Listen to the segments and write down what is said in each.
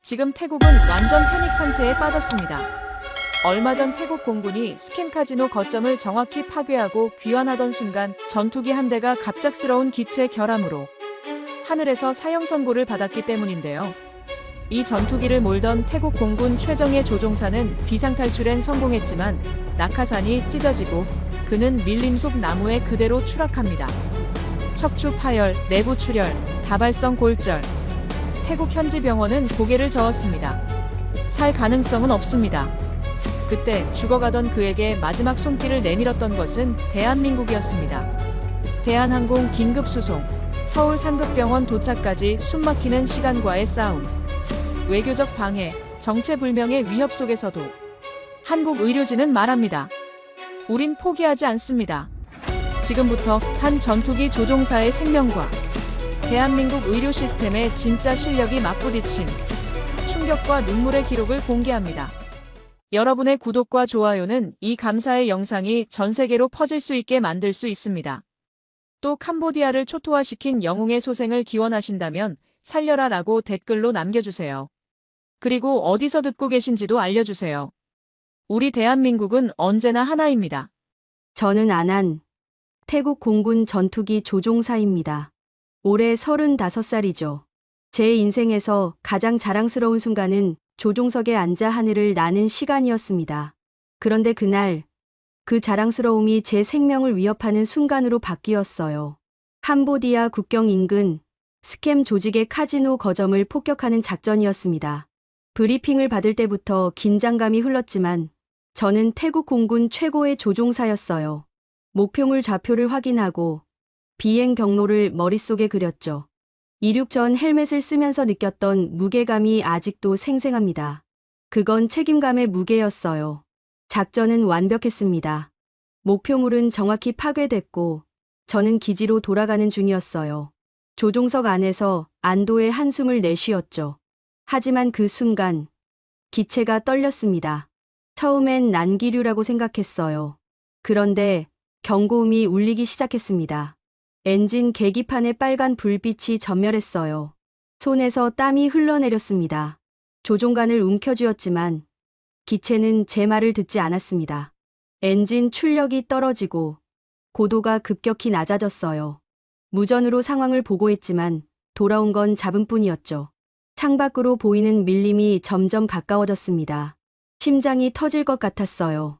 지금 태국은 완전 패닉 상태에 빠졌습니다. 얼마 전 태국 공군이 스캠 카지노 거점을 정확히 파괴하고 귀환하던 순간 전투기 한 대가 갑작스러운 기체 결함으로 하늘에서 사형 선고를 받았기 때문인데요. 이 전투기를 몰던 태국 공군 최정예 조종사는 비상탈출엔 성공했지만 낙하산이 찢어지고 그는 밀림 속 나무에 그대로 추락합니다. 척추 파열, 내부 출혈, 다발성 골절. 태국 현지 병원은 고개를 저었습니다. 살 가능성은 없습니다. 그때 죽어가던 그에게 마지막 손길을 내밀었던 것은 대한민국이었습니다. 대한항공 긴급수송, 서울 상급병원 도착까지 숨막히는 시간과의 싸움. 외교적 방해, 정체불명의 위협 속에서도 한국 의료진은 말합니다. 우린 포기하지 않습니다. 지금부터 한 전투기 조종사의 생명과 대한민국 의료 시스템의 진짜 실력이 맞부딪힌 충격과 눈물의 기록을 공개합니다. 여러분의 구독과 좋아요는 이 감사의 영상이 전 세계로 퍼질 수 있게 만들 수 있습니다. 또 캄보디아를 초토화시킨 영웅의 소생을 기원하신다면 살려라라고 댓글로 남겨주세요. 그리고 어디서 듣고 계신지도 알려주세요. 우리 대한민국은 언제나 하나입니다. 저는 안한 태국 공군 전투기 조종사입니다. 올해 35살이죠. 제 인생에서 가장 자랑스러운 순간은 조종석에 앉아 하늘을 나는 시간이었습니다. 그런데 그날 그 자랑스러움이 제 생명을 위협하는 순간으로 바뀌었어요. 캄보디아 국경 인근 스캠 조직의 카지노 거점을 폭격하는 작전이었습니다. 브리핑을 받을 때부터 긴장감이 흘렀지만 저는 태국 공군 최고의 조종사였어요. 목표물 좌표를 확인하고 비행 경로를 머릿속에 그렸죠. 이륙 전 헬멧을 쓰면서 느꼈던 무게감이 아직도 생생합니다. 그건 책임감의 무게였어요. 작전은 완벽했습니다. 목표물은 정확히 파괴됐고 저는 기지로 돌아가는 중이었어요. 조종석 안에서 안도의 한숨을 내쉬었죠. 하지만 그 순간 기체가 떨렸습니다. 처음엔 난기류라고 생각했어요. 그런데 경고음이 울리기 시작했습니다. 엔진 계기판의 빨간 불빛이 전멸했어요. 손에서 땀이 흘러내렸습니다. 조종관을 움켜쥐었지만 기체는 제 말을 듣지 않았습니다. 엔진 출력이 떨어지고 고도가 급격히 낮아졌어요. 무전으로 상황을 보고했지만 돌아온 건 잡음뿐이었죠. 창밖으로 보이는 밀림이 점점 가까워졌습니다. 심장이 터질 것 같았어요.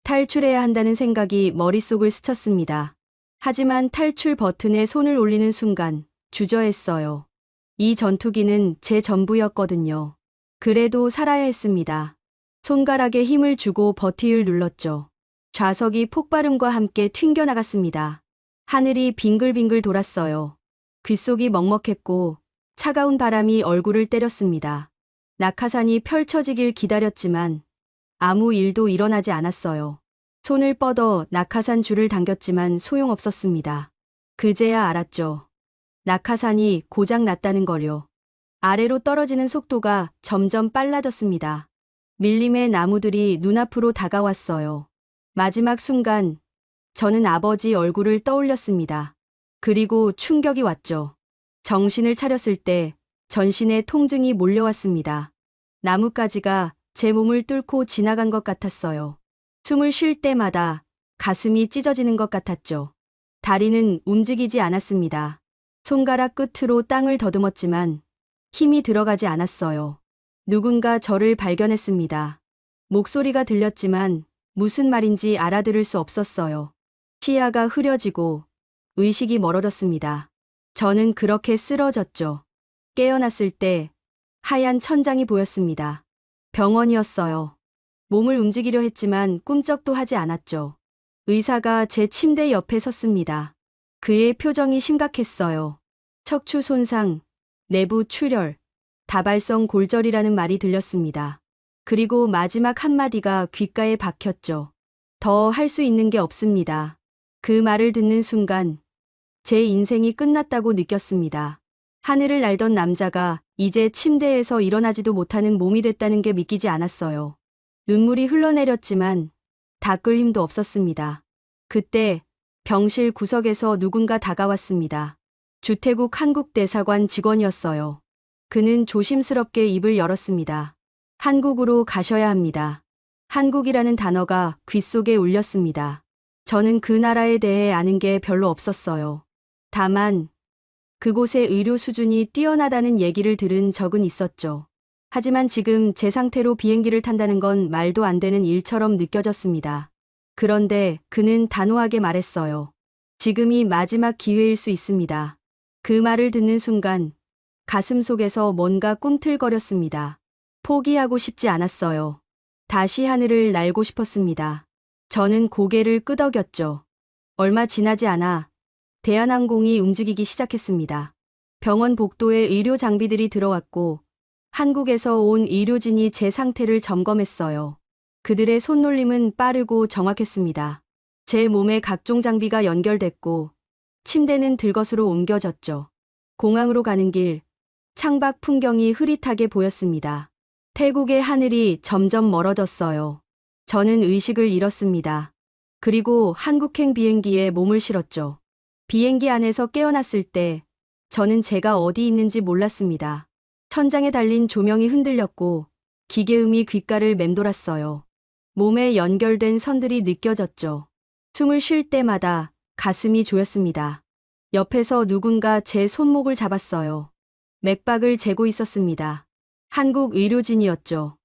탈출해야 한다는 생각이 머릿속을 스쳤습니다. 하지만 탈출 버튼에 손을 올리는 순간 주저했어요. 이 전투기는 제 전부였거든요. 그래도 살아야 했습니다. 손가락에 힘을 주고 버티를 눌렀죠. 좌석이 폭발음과 함께 튕겨나갔습니다. 하늘이 빙글빙글 돌았어요. 귓속이 먹먹했고 차가운 바람이 얼굴을 때렸습니다. 낙하산이 펼쳐지길 기다렸지만 아무 일도 일어나지 않았어요. 손을 뻗어 낙하산 줄을 당겼지만 소용없었습니다. 그제야 알았죠. 낙하산이 고장 났다는 거요. 아래로 떨어지는 속도가 점점 빨라졌습니다. 밀림의 나무들이 눈앞으로 다가왔어요. 마지막 순간 저는 아버지 얼굴을 떠올렸습니다. 그리고 충격이 왔죠. 정신을 차렸을 때 전신에 통증이 몰려왔습니다. 나뭇가지가 제 몸을 뚫고 지나간 것 같았어요. 숨을 쉴 때마다 가슴이 찢어지는 것 같았죠. 다리는 움직이지 않았습니다. 손가락 끝으로 땅을 더듬었지만 힘이 들어가지 않았어요. 누군가 저를 발견했습니다. 목소리가 들렸지만 무슨 말인지 알아들을 수 없었어요. 시야가 흐려지고 의식이 멀어졌습니다. 저는 그렇게 쓰러졌죠. 깨어났을 때 하얀 천장이 보였습니다. 병원이었어요. 몸을 움직이려 했지만 꿈쩍도 하지 않았죠. 의사가 제 침대 옆에 섰습니다. 그의 표정이 심각했어요. 척추 손상, 내부 출혈, 다발성 골절이라는 말이 들렸습니다. 그리고 마지막 한마디가 귓가에 박혔죠. 더 할 수 있는 게 없습니다. 그 말을 듣는 순간 제 인생이 끝났다고 느꼈습니다. 하늘을 날던 남자가 이제 침대에서 일어나지도 못하는 몸이 됐다는 게 믿기지 않았어요. 눈물이 흘러내렸지만 닦을 힘도 없었습니다. 그때 병실 구석에서 누군가 다가왔습니다. 주태국 한국대사관 직원이었어요. 그는 조심스럽게 입을 열었습니다. 한국으로 가셔야 합니다. 한국이라는 단어가 귓속에 울렸습니다. 저는 그 나라에 대해 아는 게 별로 없었어요. 다만 그곳의 의료 수준이 뛰어나다는 얘기를 들은 적은 있었죠. 하지만 지금 제 상태로 비행기를 탄다는 건 말도 안 되는 일처럼 느껴졌습니다. 그런데 그는 단호하게 말했어요. 지금이 마지막 기회일 수 있습니다. 그 말을 듣는 순간 가슴 속에서 뭔가 꿈틀거렸습니다. 포기하고 싶지 않았어요. 다시 하늘을 날고 싶었습니다. 저는 고개를 끄덕였죠. 얼마 지나지 않아 대한항공이 움직이기 시작했습니다. 병원 복도에 의료 장비들이 들어왔고 한국에서 온 의료진이 제 상태를 점검했어요. 그들의 손놀림은 빠르고 정확했습니다. 제 몸에 각종 장비가 연결됐고 침대는 들것으로 옮겨졌죠. 공항으로 가는 길, 창밖 풍경이 흐릿하게 보였습니다. 태국의 하늘이 점점 멀어졌어요. 저는 의식을 잃었습니다. 그리고 한국행 비행기에 몸을 실었죠. 비행기 안에서 깨어났을 때 저는 제가 어디 있는지 몰랐습니다. 천장에 달린 조명이 흔들렸고 기계음이 귓가를 맴돌았어요. 몸에 연결된 선들이 느껴졌죠. 숨을 쉴 때마다 가슴이 조였습니다. 옆에서 누군가 제 손목을 잡았어요. 맥박을 재고 있었습니다. 한국 의료진이었죠.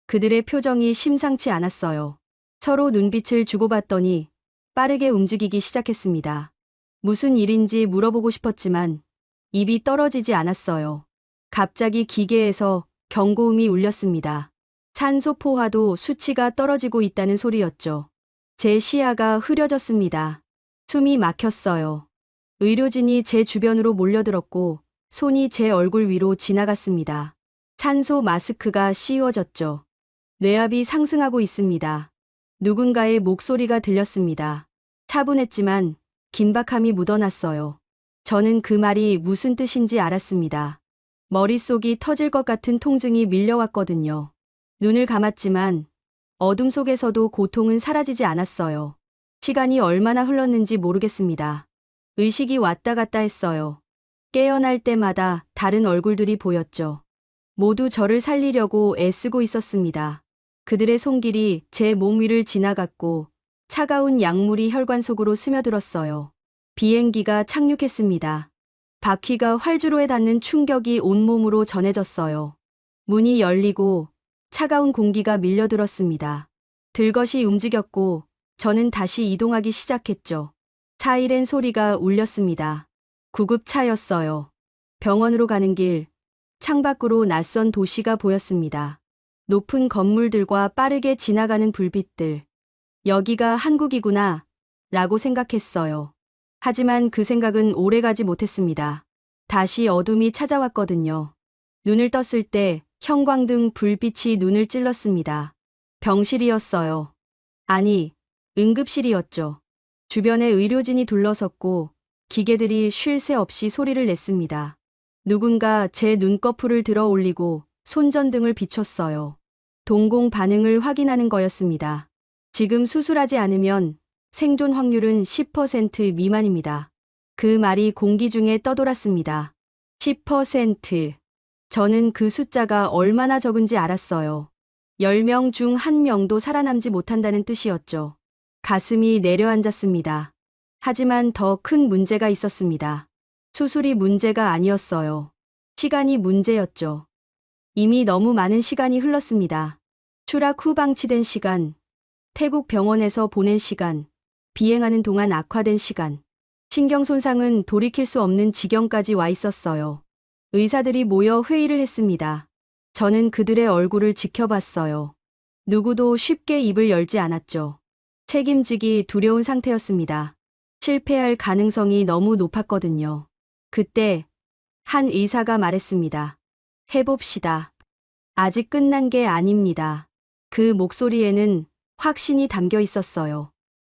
그들의 표정이 심상치 않았어요. 서로 눈빛을 주고받더니 빠르게 움직이기 시작했습니다. 무슨 일인지 물어보고 싶었지만 입이 떨어지지 않았어요. 갑자기 기계에서 경고음이 울렸습니다. 산소 포화도 수치가 떨어지고 있다는 소리였죠. 제 시야가 흐려졌습니다. 숨이 막혔어요. 의료진이 제 주변으로 몰려들었고 손이 제 얼굴 위로 지나갔습니다. 산소 마스크가 씌워졌죠. 뇌압이 상승하고 있습니다. 누군가의 목소리가 들렸습니다. 차분했지만 긴박함이 묻어났어요. 저는 그 말이 무슨 뜻인지 알았습니다. 머릿속이 터질 것 같은 통증이 밀려왔거든요. 눈을 감았지만 어둠 속에서도 고통은 사라지지 않았어요. 시간이 얼마나 흘렀는지 모르겠습니다. 의식이 왔다 갔다 했어요. 깨어날 때마다 다른 얼굴들이 보였죠. 모두 저를 살리려고 애쓰고 있었습니다. 그들의 손길이 제 몸 위를 지나갔고 차가운 약물이 혈관 속으로 스며들었어요. 비행기가 착륙했습니다. 바퀴가 활주로에 닿는 충격이 온몸으로 전해졌어요. 문이 열리고 차가운 공기가 밀려들었습니다. 들것이 움직였고 저는 다시 이동하기 시작했죠. 사이렌 소리가 울렸습니다. 구급차였어요. 병원으로 가는 길, 창밖으로 낯선 도시가 보였습니다. 높은 건물들과 빠르게 지나가는 불빛들. 여기가 한국이구나, 라고 생각했어요. 하지만 그 생각은 오래가지 못했습니다. 다시 어둠이 찾아왔거든요. 눈을 떴을 때 형광등 불빛이 눈을 찔렀습니다. 병실이었어요. 아니, 응급실이었죠. 주변에 의료진이 둘러섰고 기계들이 쉴 새 없이 소리를 냈습니다. 누군가 제 눈꺼풀을 들어 올리고 손전등을 비췄어요. 동공 반응을 확인하는 거였습니다. 지금 수술하지 않으면 생존 확률은 10% 미만입니다. 그 말이 공기 중에 떠돌았습니다. 10%. 저는 그 숫자가 얼마나 적은지 알았어요. 10명 중 1명도 살아남지 못한다는 뜻이었죠. 가슴이 내려앉았습니다. 하지만 더 큰 문제가 있었습니다. 수술이 문제가 아니었어요. 시간이 문제였죠. 이미 너무 많은 시간이 흘렀습니다. 추락 후 방치된 시간, 태국 병원에서 보낸 시간, 비행하는 동안 악화된 시간. 신경 손상은 돌이킬 수 없는 지경까지 와 있었어요. 의사들이 모여 회의를 했습니다. 저는 그들의 얼굴을 지켜봤어요. 누구도 쉽게 입을 열지 않았죠. 책임지기 두려운 상태였습니다. 실패할 가능성이 너무 높았거든요. 그때 한 의사가 말했습니다. 해봅시다. 아직 끝난 게 아닙니다. 그 목소리에는 확신이 담겨 있었어요.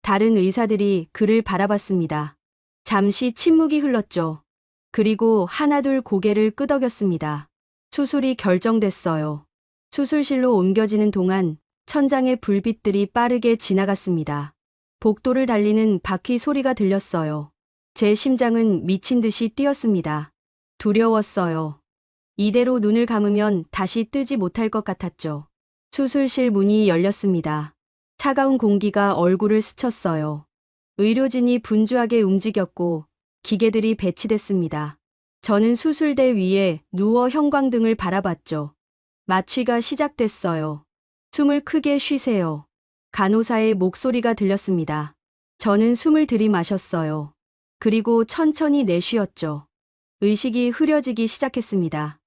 다른 의사들이 그를 바라봤습니다. 잠시 침묵이 흘렀죠. 그리고 하나둘 고개를 끄덕였습니다. 수술이 결정됐어요. 수술실로 옮겨지는 동안 천장의 불빛들이 빠르게 지나갔습니다. 복도를 달리는 바퀴 소리가 들렸어요. 제 심장은 미친 듯이 뛰었습니다. 두려웠어요. 이대로 눈을 감으면 다시 뜨지 못할 것 같았죠. 수술실 문이 열렸습니다. 차가운 공기가 얼굴을 스쳤어요. 의료진이 분주하게 움직였고 기계들이 배치됐습니다. 저는 수술대 위에 누워 형광등을 바라봤죠. 마취가 시작됐어요. 숨을 크게 쉬세요. 간호사의 목소리가 들렸습니다. 저는 숨을 들이마셨어요. 그리고 천천히 내쉬었죠. 의식이 흐려지기 시작했습니다.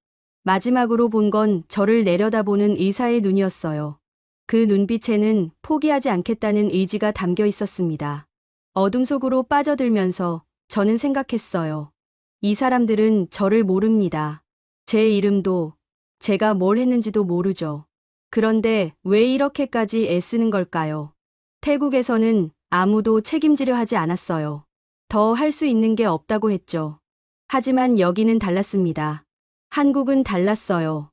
마지막으로 본 건 저를 내려다보는 의사의 눈이었어요. 그 눈빛에는 포기하지 않겠다는 의지가 담겨 있었습니다. 어둠 속으로 빠져들면서 저는 생각했어요. 이 사람들은 저를 모릅니다. 제 이름도, 제가 뭘 했는지도 모르죠. 그런데 왜 이렇게까지 애쓰는 걸까요? 태국에서는 아무도 책임지려 하지 않았어요. 더 할 수 있는 게 없다고 했죠. 하지만 여기는 달랐습니다. 한국은 달랐어요.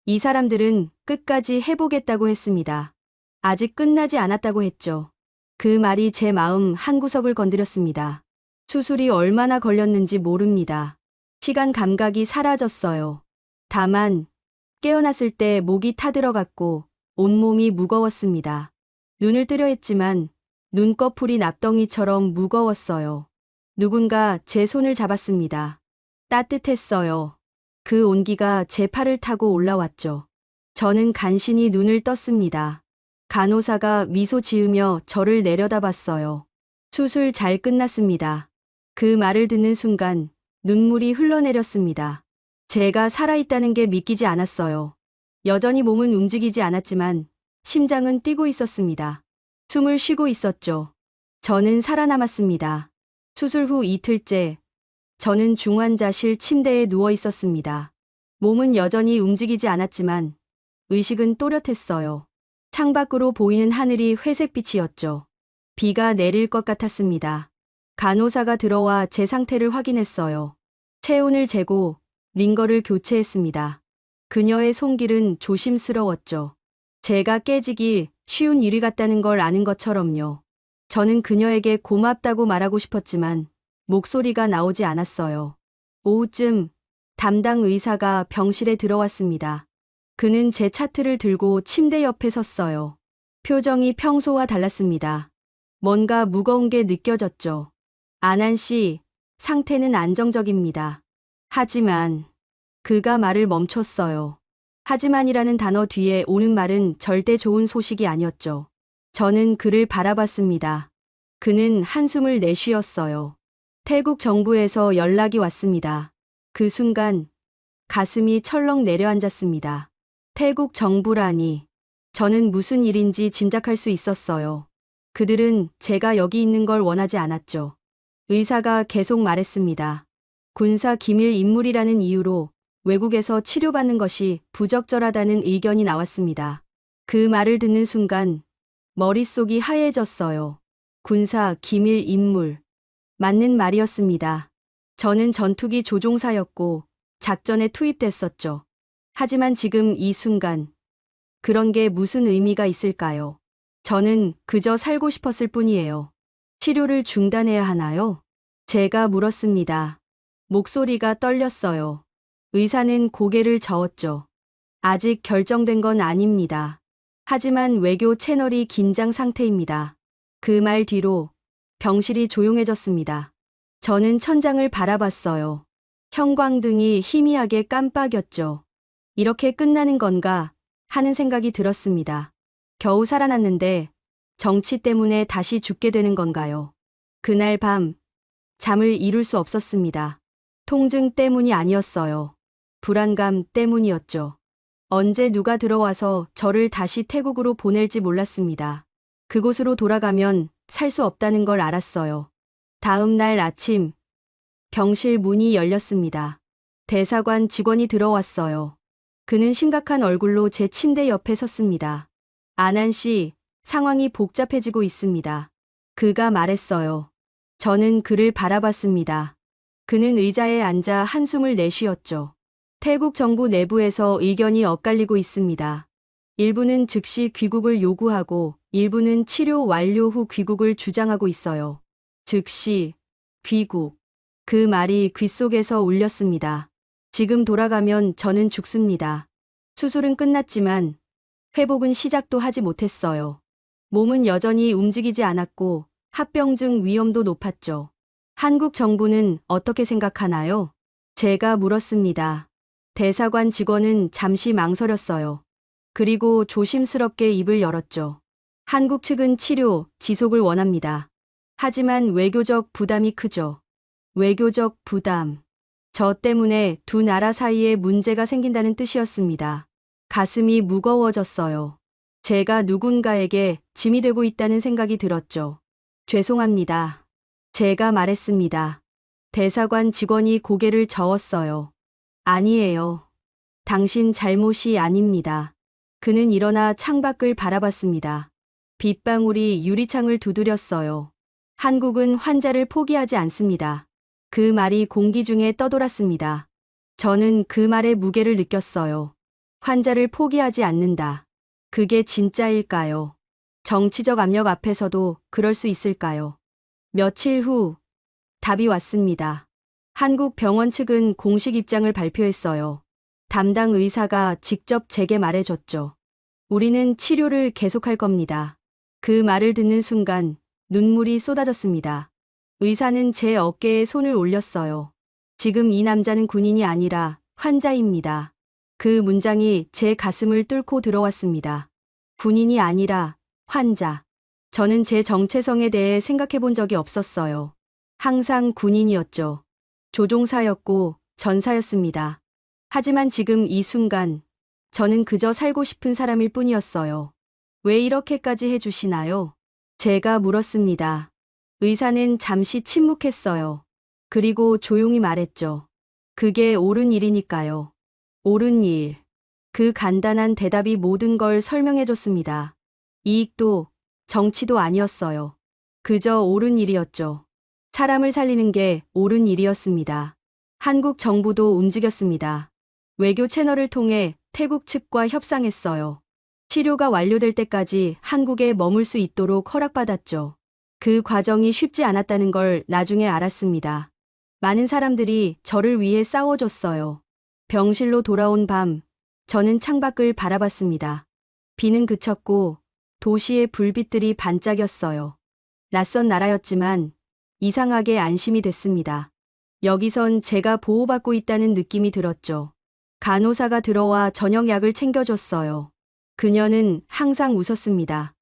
이 사람들은 끝까지 해보겠다고 했습니다. 아직 끝나지 않았다고 했죠. 그 말이 제 마음 한구석을 건드렸습니다. 수술이 얼마나 걸렸는지 모릅니다. 시간 감각이 사라졌어요. 다만 깨어났을 때 목이 타들어갔고 온몸이 무거웠습니다. 눈을 뜨려 했지만 눈꺼풀이 납덩이처럼 무거웠어요. 누군가 제 손을 잡았습니다. 따뜻했어요. 그 온기가 제 팔을 타고 올라왔죠. 저는 간신히 눈을 떴습니다. 간호사가 미소 지으며 저를 내려다봤어요. 수술 잘 끝났습니다. 그 말을 듣는 순간 눈물이 흘러내렸습니다. 제가 살아있다는 게 믿기지 않았어요. 여전히 몸은 움직이지 않았지만 심장은 뛰고 있었습니다. 숨을 쉬고 있었죠. 저는 살아남았습니다. 수술 후 이틀째 저는 중환자실 침대에 누워 있었습니다. 몸은 여전히 움직이지 않았지만 의식은 또렷했어요. 창밖으로 보이는 하늘이 회색빛이었죠. 비가 내릴 것 같았습니다. 간호사가 들어와 제 상태를 확인했어요. 체온을 재고 링거를 교체했습니다. 그녀의 손길은 조심스러웠죠. 제가 깨지기 쉬운 일이 같다는 걸 아는 것처럼요. 저는 그녀에게 고맙다고 말하고 싶었지만 목소리가 나오지 않았어요. 오후쯤 담당 의사가 병실에 들어왔습니다. 그는 제 차트를 들고 침대 옆에 섰어요. 표정이 평소와 달랐습니다. 뭔가 무거운 게 느껴졌죠. 안한 씨, 상태는 안정적입니다. 하지만 그가 말을 멈췄어요. 하지만이라는 단어 뒤에 오는 말은 절대 좋은 소식이 아니었죠. 저는 그를 바라봤습니다. 그는 한숨을 내쉬었어요. 태국 정부에서 연락이 왔습니다. 그 순간 가슴이 철렁 내려앉았습니다. 태국 정부라니. 저는 무슨 일인지 짐작할 수 있었어요. 그들은 제가 여기 있는 걸 원하지 않았죠. 의사가 계속 말했습니다. 군사 기밀 인물이라는 이유로 외국에서 치료받는 것이 부적절하다는 의견이 나왔습니다. 그 말을 듣는 순간 머릿속이 하얘졌어요. 군사 기밀 인물. 맞는 말이었습니다. 저는 전투기 조종사였고 작전에 투입됐었죠. 하지만 지금 이 순간 그런 게 무슨 의미가 있을까요? 저는 그저 살고 싶었을 뿐이에요. 치료를 중단해야 하나요? 제가 물었습니다. 목소리가 떨렸어요. 의사는 고개를 저었죠. 아직 결정된 건 아닙니다. 하지만 외교 채널이 긴장 상태입니다. 그 말 뒤로 병실이 조용해졌습니다. 저는 천장을 바라봤어요. 형광등이 희미하게 깜빡였죠. 이렇게 끝나는 건가 하는 생각이 들었습니다. 겨우 살아났는데 정치 때문에 다시 죽게 되는 건가요? 그날 밤 잠을 이룰 수 없었습니다. 통증 때문이 아니었어요. 불안감 때문이었죠. 언제 누가 들어와서 저를 다시 태국으로 보낼지 몰랐습니다. 그곳으로 돌아가면 살 수 없다는 걸 알았어요. 다음 날 아침 병실 문이 열렸습니다. 대사관 직원이 들어왔어요. 그는 심각한 얼굴로 제 침대 옆에 섰습니다. 안한 씨, 상황이 복잡해지고 있습니다. 그가 말했어요. 저는 그를 바라봤습니다. 그는 의자에 앉아 한숨을 내쉬었죠. 태국 정부 내부에서 의견이 엇갈리고 있습니다. 일부는 즉시 귀국을 요구하고 일부는 치료 완료 후 귀국을 주장하고 있어요. 즉시 귀국. 그 말이 귓속에서 울렸습니다. 지금 돌아가면 저는 죽습니다. 수술은 끝났지만 회복은 시작도 하지 못했어요. 몸은 여전히 움직이지 않았고 합병증 위험도 높았죠. 한국 정부는 어떻게 생각하나요? 제가 물었습니다. 대사관 직원은 잠시 망설였어요. 그리고 조심스럽게 입을 열었죠. 한국 측은 치료 지속을 원합니다. 하지만 외교적 부담이 크죠. 외교적 부담. 저 때문에 두 나라 사이에 문제가 생긴다는 뜻이었습니다. 가슴이 무거워졌어요. 제가 누군가에게 짐이 되고 있다는 생각이 들었죠. 죄송합니다. 제가 말했습니다. 대사관 직원이 고개를 저었어요. 아니에요. 당신 잘못이 아닙니다. 그는 일어나 창밖을 바라봤습니다. 빗방울이 유리창을 두드렸어요. 한국은 환자를 포기하지 않습니다. 그 말이 공기 중에 떠돌았습니다. 저는 그 말의 무게를 느꼈어요. 환자를 포기하지 않는다. 그게 진짜일까요? 정치적 압력 앞에서도 그럴 수 있을까요? 며칠 후 답이 왔습니다. 한국 병원 측은 공식 입장을 발표했어요. 담당 의사가 직접 제게 말해줬죠. 우리는 치료를 계속할 겁니다. 그 말을 듣는 순간 눈물이 쏟아졌습니다. 의사는 제 어깨에 손을 올렸어요. 지금 이 남자는 군인이 아니라 환자입니다. 그 문장이 제 가슴을 뚫고 들어왔습니다. 군인이 아니라 환자. 저는 제 정체성에 대해 생각해 본 적이 없었어요. 항상 군인이었죠. 조종사였고 전사였습니다. 하지만 지금 이 순간 저는 그저 살고 싶은 사람일 뿐이었어요. 왜 이렇게까지 해주시나요? 제가 물었습니다. 의사는 잠시 침묵했어요. 그리고 조용히 말했죠. 그게 옳은 일이니까요. 옳은 일. 그 간단한 대답이 모든 걸 설명해줬습니다. 이익도 정치도 아니었어요. 그저 옳은 일이었죠. 사람을 살리는 게 옳은 일이었습니다. 한국 정부도 움직였습니다. 외교 채널을 통해 태국 측과 협상했어요. 치료가 완료될 때까지 한국에 머물 수 있도록 허락받았죠. 그 과정이 쉽지 않았다는 걸 나중에 알았습니다. 많은 사람들이 저를 위해 싸워줬어요. 병실로 돌아온 밤, 저는 창밖을 바라봤습니다. 비는 그쳤고 도시의 불빛들이 반짝였어요. 낯선 나라였지만 이상하게 안심이 됐습니다. 여기선 제가 보호받고 있다는 느낌이 들었죠. 간호사가 들어와 저녁 약을 챙겨줬어요. 그녀는 항상 웃었습니다.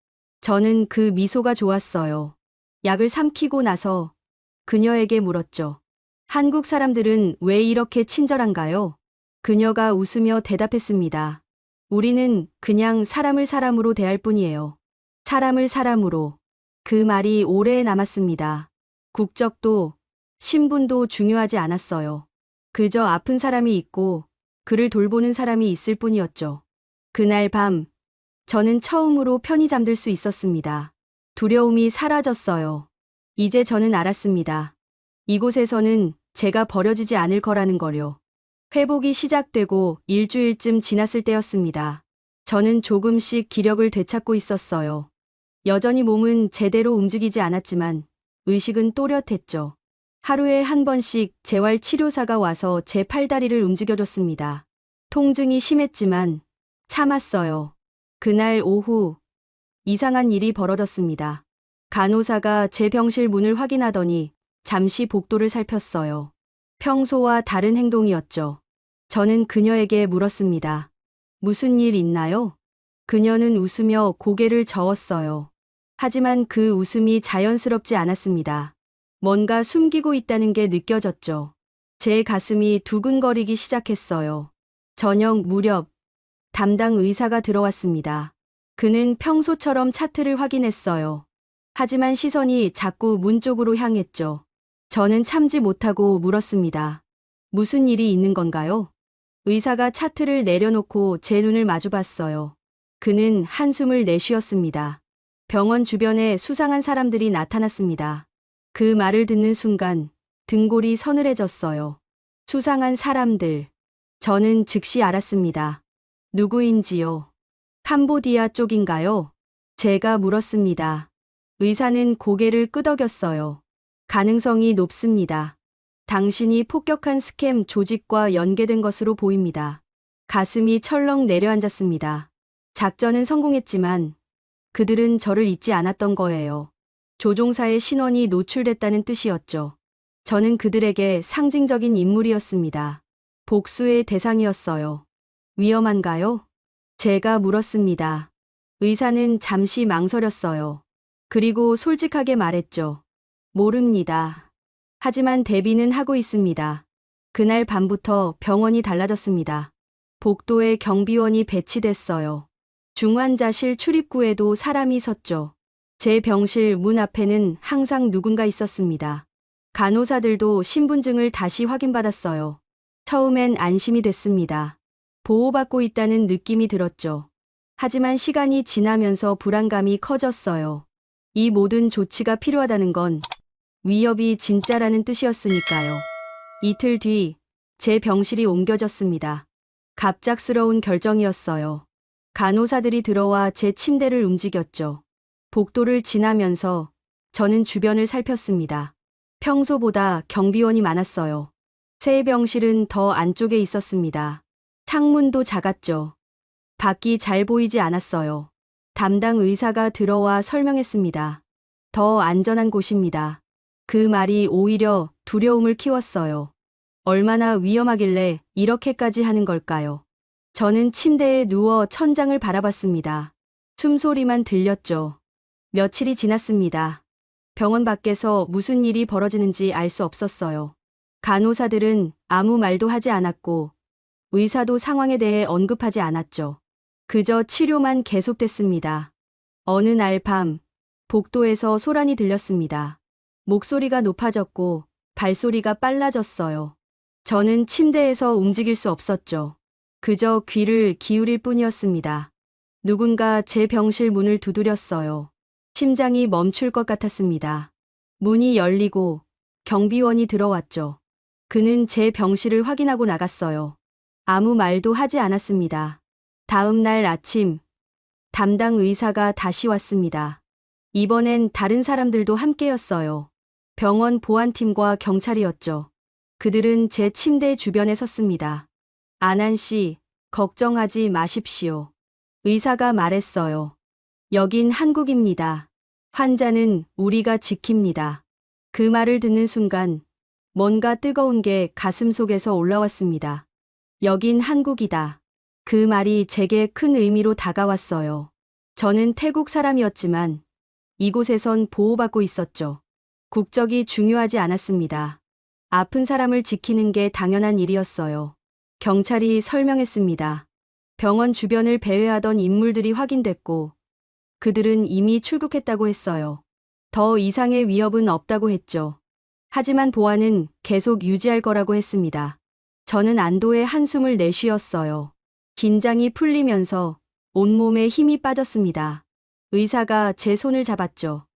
저는 그 미소가 좋았어요. 약을 삼키고 나서 그녀에게 물었죠. 한국 사람들은 왜 이렇게 친절한가요? 그녀가 웃으며 대답했습니다. 우리는 그냥 사람을 사람으로 대할 뿐이에요. 사람을 사람으로. 그 말이 오래 남았습니다. 국적도 신분도 중요하지 않았어요. 그저 아픈 사람이 있고 그를 돌보는 사람이 있을 뿐이었죠. 그날 밤 저는 처음으로 편히 잠들 수 있었습니다. 두려움이 사라졌어요. 이제 저는 알았습니다. 이곳에서는 제가 버려지지 않을 거라는 거요. 회복이 시작되고 일주일쯤 지났을 때였습니다. 저는 조금씩 기력을 되찾고 있었어요. 여전히 몸은 제대로 움직이지 않았지만 의식은 또렷했죠. 하루에 한 번씩 재활치료사가 와서 제 팔다리를 움직여줬습니다. 통증이 심했지만 참았어요. 그날 오후 이상한 일이 벌어졌습니다. 간호사가 제 병실 문을 확인하더니 잠시 복도를 살폈어요. 평소와 다른 행동이었죠. 저는 그녀에게 물었습니다. 무슨 일 있나요? 그녀는 웃으며 고개를 저었어요. 하지만 그 웃음이 자연스럽지 않았습니다. 뭔가 숨기고 있다는 게 느껴졌죠. 제 가슴이 두근거리기 시작했어요. 저녁 무렵 담당 의사가 들어왔습니다. 그는 평소처럼 차트를 확인했어요. 하지만 시선이 자꾸 문 쪽으로 향했죠. 저는 참지 못하고 물었습니다. 무슨 일이 있는 건가요? 의사가 차트를 내려놓고 제 눈을 마주봤어요. 그는 한숨을 내쉬었습니다. 병원 주변에 수상한 사람들이 나타났습니다. 그 말을 듣는 순간 등골이 서늘해졌어요. 수상한 사람들. 저는 즉시 알았습니다. 누구인지요? 캄보디아 쪽인가요? 제가 물었습니다. 의사는 고개를 끄덕였어요. 가능성이 높습니다. 당신이 폭격한 스캠 조직과 연계된 것으로 보입니다. 가슴이 철렁 내려앉았습니다. 작전은 성공했지만 그들은 저를 잊지 않았던 거예요. 조종사의 신원이 노출됐다는 뜻이었죠. 저는 그들에게 상징적인 인물이었습니다. 복수의 대상이었어요. 위험한가요? 제가 물었습니다. 의사는 잠시 망설였어요. 그리고 솔직하게 말했죠. 모릅니다. 하지만 대비는 하고 있습니다. 그날 밤부터 병원이 달라졌습니다. 복도에 경비원이 배치됐어요. 중환자실 출입구에도 사람이 섰죠. 제 병실 문 앞에는 항상 누군가 있었습니다. 간호사들도 신분증을 다시 확인받았어요. 처음엔 안심이 됐습니다. 보호받고 있다는 느낌이 들었죠. 하지만 시간이 지나면서 불안감이 커졌어요. 이 모든 조치가 필요하다는 건 위협이 진짜라는 뜻이었으니까요. 이틀 뒤, 제 병실이 옮겨졌습니다. 갑작스러운 결정이었어요. 간호사들이 들어와 제 침대를 움직였죠. 복도를 지나면서 저는 주변을 살폈습니다. 평소보다 경비원이 많았어요. 새 병실은 더 안쪽에 있었습니다. 창문도 작았죠. 밖이 잘 보이지 않았어요. 담당 의사가 들어와 설명했습니다. 더 안전한 곳입니다. 그 말이 오히려 두려움을 키웠어요. 얼마나 위험하길래 이렇게까지 하는 걸까요? 저는 침대에 누워 천장을 바라봤습니다. 숨소리만 들렸죠. 며칠이 지났습니다. 병원 밖에서 무슨 일이 벌어지는지 알 수 없었어요. 간호사들은 아무 말도 하지 않았고 의사도 상황에 대해 언급하지 않았죠. 그저 치료만 계속됐습니다. 어느 날 밤, 복도에서 소란이 들렸습니다. 목소리가 높아졌고 발소리가 빨라졌어요. 저는 침대에서 움직일 수 없었죠. 그저 귀를 기울일 뿐이었습니다. 누군가 제 병실 문을 두드렸어요. 심장이 멈출 것 같았습니다. 문이 열리고 경비원이 들어왔죠. 그는 제 병실을 확인하고 나갔어요. 아무 말도 하지 않았습니다. 다음 날 아침, 담당 의사가 다시 왔습니다. 이번엔 다른 사람들도 함께였어요. 병원 보안팀과 경찰이었죠. 그들은 제 침대 주변에 섰습니다. 안한 씨, 걱정하지 마십시오. 의사가 말했어요. 여긴 한국입니다. 환자는 우리가 지킵니다. 그 말을 듣는 순간 뭔가 뜨거운 게 가슴 속에서 올라왔습니다. 여긴 한국이다. 그 말이 제게 큰 의미로 다가왔어요. 저는 태국 사람이었지만 이곳에선 보호받고 있었죠. 국적이 중요하지 않았습니다. 아픈 사람을 지키는 게 당연한 일이었어요. 경찰이 설명했습니다. 병원 주변을 배회하던 인물들이 확인됐고 그들은 이미 출국했다고 했어요. 더 이상의 위협은 없다고 했죠. 하지만 보안은 계속 유지할 거라고 했습니다. 저는 안도의 한숨을 내쉬었어요. 긴장이 풀리면서 온몸에 힘이 빠졌습니다. 의사가 제 손을 잡았죠.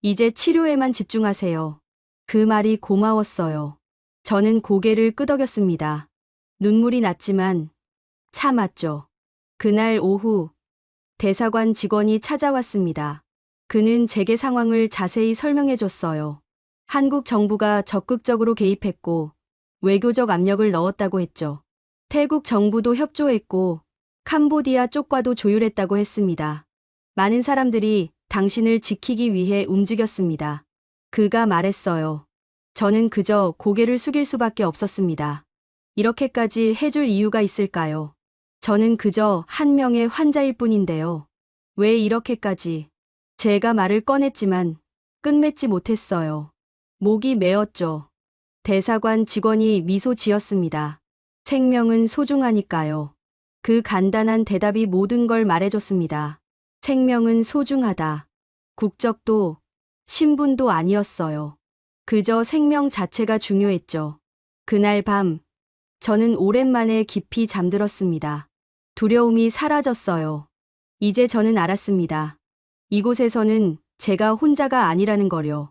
이제 치료에만 집중하세요. 그 말이 고마웠어요. 저는 고개를 끄덕였습니다. 눈물이 났지만 참았죠. 그날 오후 대사관 직원이 찾아왔습니다. 그는 제게 상황을 자세히 설명해 줬어요. 한국 정부가 적극적으로 개입했고 외교적 압력을 넣었다고 했죠. 태국 정부도 협조했고 캄보디아 쪽과도 조율했다고 했습니다. 많은 사람들이 당신을 지키기 위해 움직였습니다. 그가 말했어요. 저는 그저 고개를 숙일 수밖에 없었습니다. 이렇게까지 해줄 이유가 있을까요? 저는 그저 한 명의 환자일 뿐인데요. 왜 이렇게까지? 제가 말을 꺼냈지만 끝맺지 못했어요. 목이 메었죠. 대사관 직원이 미소 지었습니다. 생명은 소중하니까요. 그 간단한 대답이 모든 걸 말해줬습니다. 생명은 소중하다. 국적도 신분도 아니었어요. 그저 생명 자체가 중요했죠. 그날 밤 저는 오랜만에 깊이 잠들었습니다. 두려움이 사라졌어요. 이제 저는 알았습니다. 이곳에서는 제가 혼자가 아니라는 걸요.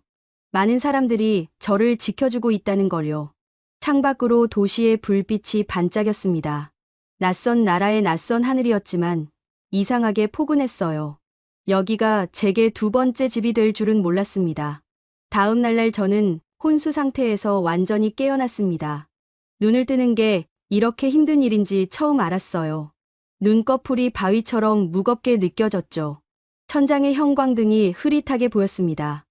많은 사람들이 저를 지켜주고 있다는 걸요. 창밖으로 도시의 불빛이 반짝였습니다. 낯선 나라의 낯선 하늘이었지만 이상하게 포근했어요. 여기가 제게 두 번째 집이 될 줄은 몰랐습니다. 다음 날 저는 혼수 상태에서 완전히 깨어났습니다. 눈을 뜨는 게 이렇게 힘든 일인지 처음 알았어요. 눈꺼풀이 바위처럼 무겁게 느껴졌죠. 천장의 형광등이 흐릿하게 보였습니다.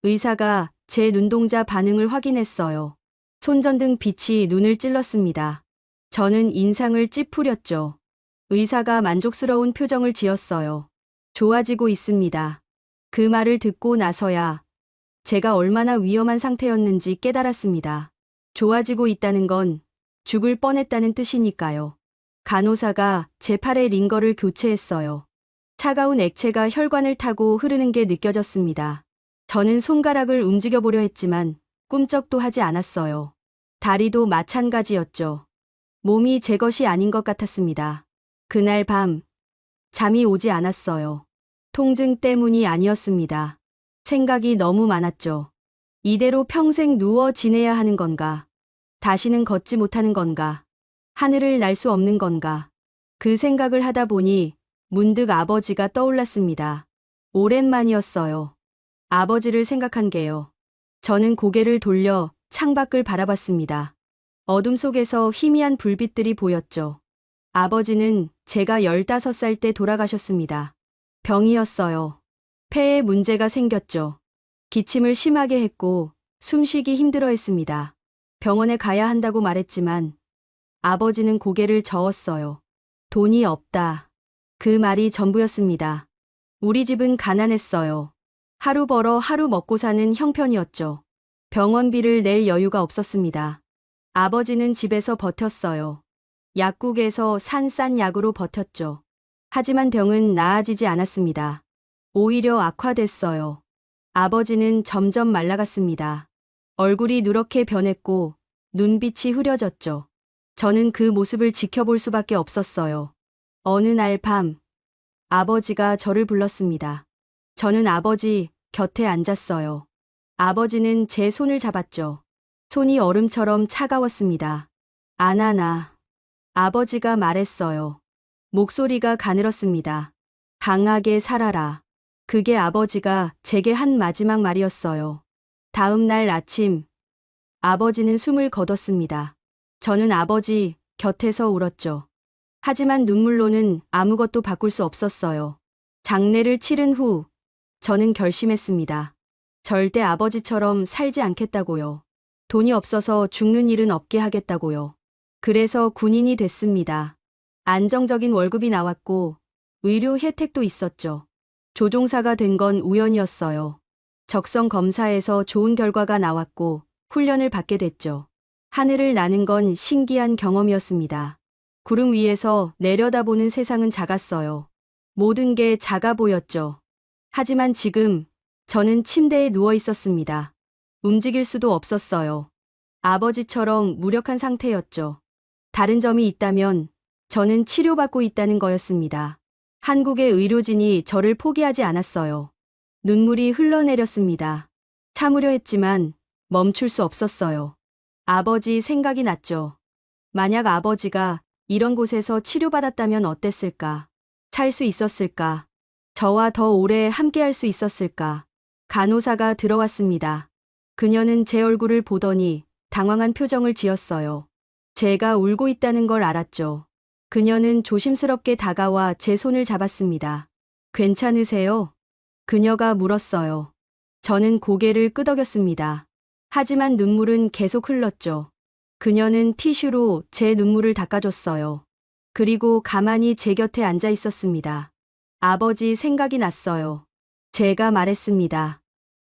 의사가 제 눈동자 반응을 확인했어요. 손전등 빛이 눈을 찔렀습니다. 저는 인상을 찌푸렸죠. 의사가 만족스러운 표정을 지었어요. 좋아지고 있습니다. 그 말을 듣고 나서야 제가 얼마나 위험한 상태였는지 깨달았습니다. 좋아지고 있다는 건 죽을 뻔했다는 뜻이니까요. 간호사가 제 팔에 링거를 교체했어요. 차가운 액체가 혈관을 타고 흐르는 게 느껴졌습니다. 저는 손가락을 움직여보려 했지만 꿈쩍도 하지 않았어요. 다리도 마찬가지였죠. 몸이 제 것이 아닌 것 같았습니다. 그날 밤 잠이 오지 않았어요. 통증 때문이 아니었습니다. 생각이 너무 많았죠. 이대로 평생 누워 지내야 하는 건가? 다시는 걷지 못하는 건가? 하늘을 날 수 없는 건가? 그 생각을 하다 보니 문득 아버지가 떠올랐습니다. 오랜만이었어요. 아버지를 생각한 게요. 저는 고개를 돌려 창밖을 바라봤습니다. 어둠 속에서 희미한 불빛들이 보였죠. 아버지는 제가 15살 때 돌아가셨습니다. 병이었어요. 폐에 문제가 생겼죠. 기침을 심하게 했고 숨쉬기 힘들어 했습니다. 병원에 가야 한다고 말했지만 아버지는 고개를 저었어요. 돈이 없다. 그 말이 전부였습니다. 우리 집은 가난했어요. 하루 벌어 하루 먹고 사는 형편이었죠. 병원비를 낼 여유가 없었습니다. 아버지는 집에서 버텼어요. 약국에서 산 싼 약으로 버텼죠. 하지만 병은 나아지지 않았습니다. 오히려 악화됐어요. 아버지는 점점 말라갔습니다. 얼굴이 누렇게 변했고 눈빛이 흐려졌죠. 저는 그 모습을 지켜볼 수밖에 없었어요. 어느 날 밤, 아버지가 저를 불렀습니다. 저는 아버지 곁에 앉았어요. 아버지는 제 손을 잡았죠. 손이 얼음처럼 차가웠습니다. 아나나. 아버지가 말했어요. 목소리가 가늘었습니다. 강하게 살아라. 그게 아버지가 제게 한 마지막 말이었어요. 다음 날 아침, 아버지는 숨을 거뒀습니다. 저는 아버지 곁에서 울었죠. 하지만 눈물로는 아무것도 바꿀 수 없었어요. 장례를 치른 후, 저는 결심했습니다. 절대 아버지처럼 살지 않겠다고요. 돈이 없어서 죽는 일은 없게 하겠다고요. 그래서 군인이 됐습니다. 안정적인 월급이 나왔고 의료 혜택도 있었죠. 조종사가 된 건 우연이었어요. 적성 검사에서 좋은 결과가 나왔고 훈련을 받게 됐죠. 하늘을 나는 건 신기한 경험이었습니다. 구름 위에서 내려다보는 세상은 작았어요. 모든 게 작아 보였죠. 하지만 지금 저는 침대에 누워 있었습니다. 움직일 수도 없었어요. 아버지처럼 무력한 상태였죠. 다른 점이 있다면 저는 치료받고 있다는 거였습니다. 한국의 의료진이 저를 포기하지 않았어요. 눈물이 흘러내렸습니다. 참으려 했지만 멈출 수 없었어요. 아버지 생각이 났죠. 만약 아버지가 이런 곳에서 치료받았다면 어땠을까? 살 수 있었을까? 저와 더 오래 함께할 수 있었을까? 간호사가 들어왔습니다. 그녀는 제 얼굴을 보더니 당황한 표정을 지었어요. 제가 울고 있다는 걸 알았죠. 그녀는 조심스럽게 다가와 제 손을 잡았습니다. 괜찮으세요? 그녀가 물었어요. 저는 고개를 끄덕였습니다. 하지만 눈물은 계속 흘렀죠. 그녀는 티슈로 제 눈물을 닦아줬어요. 그리고 가만히 제 곁에 앉아 있었습니다. 아버지 생각이 났어요. 제가 말했습니다.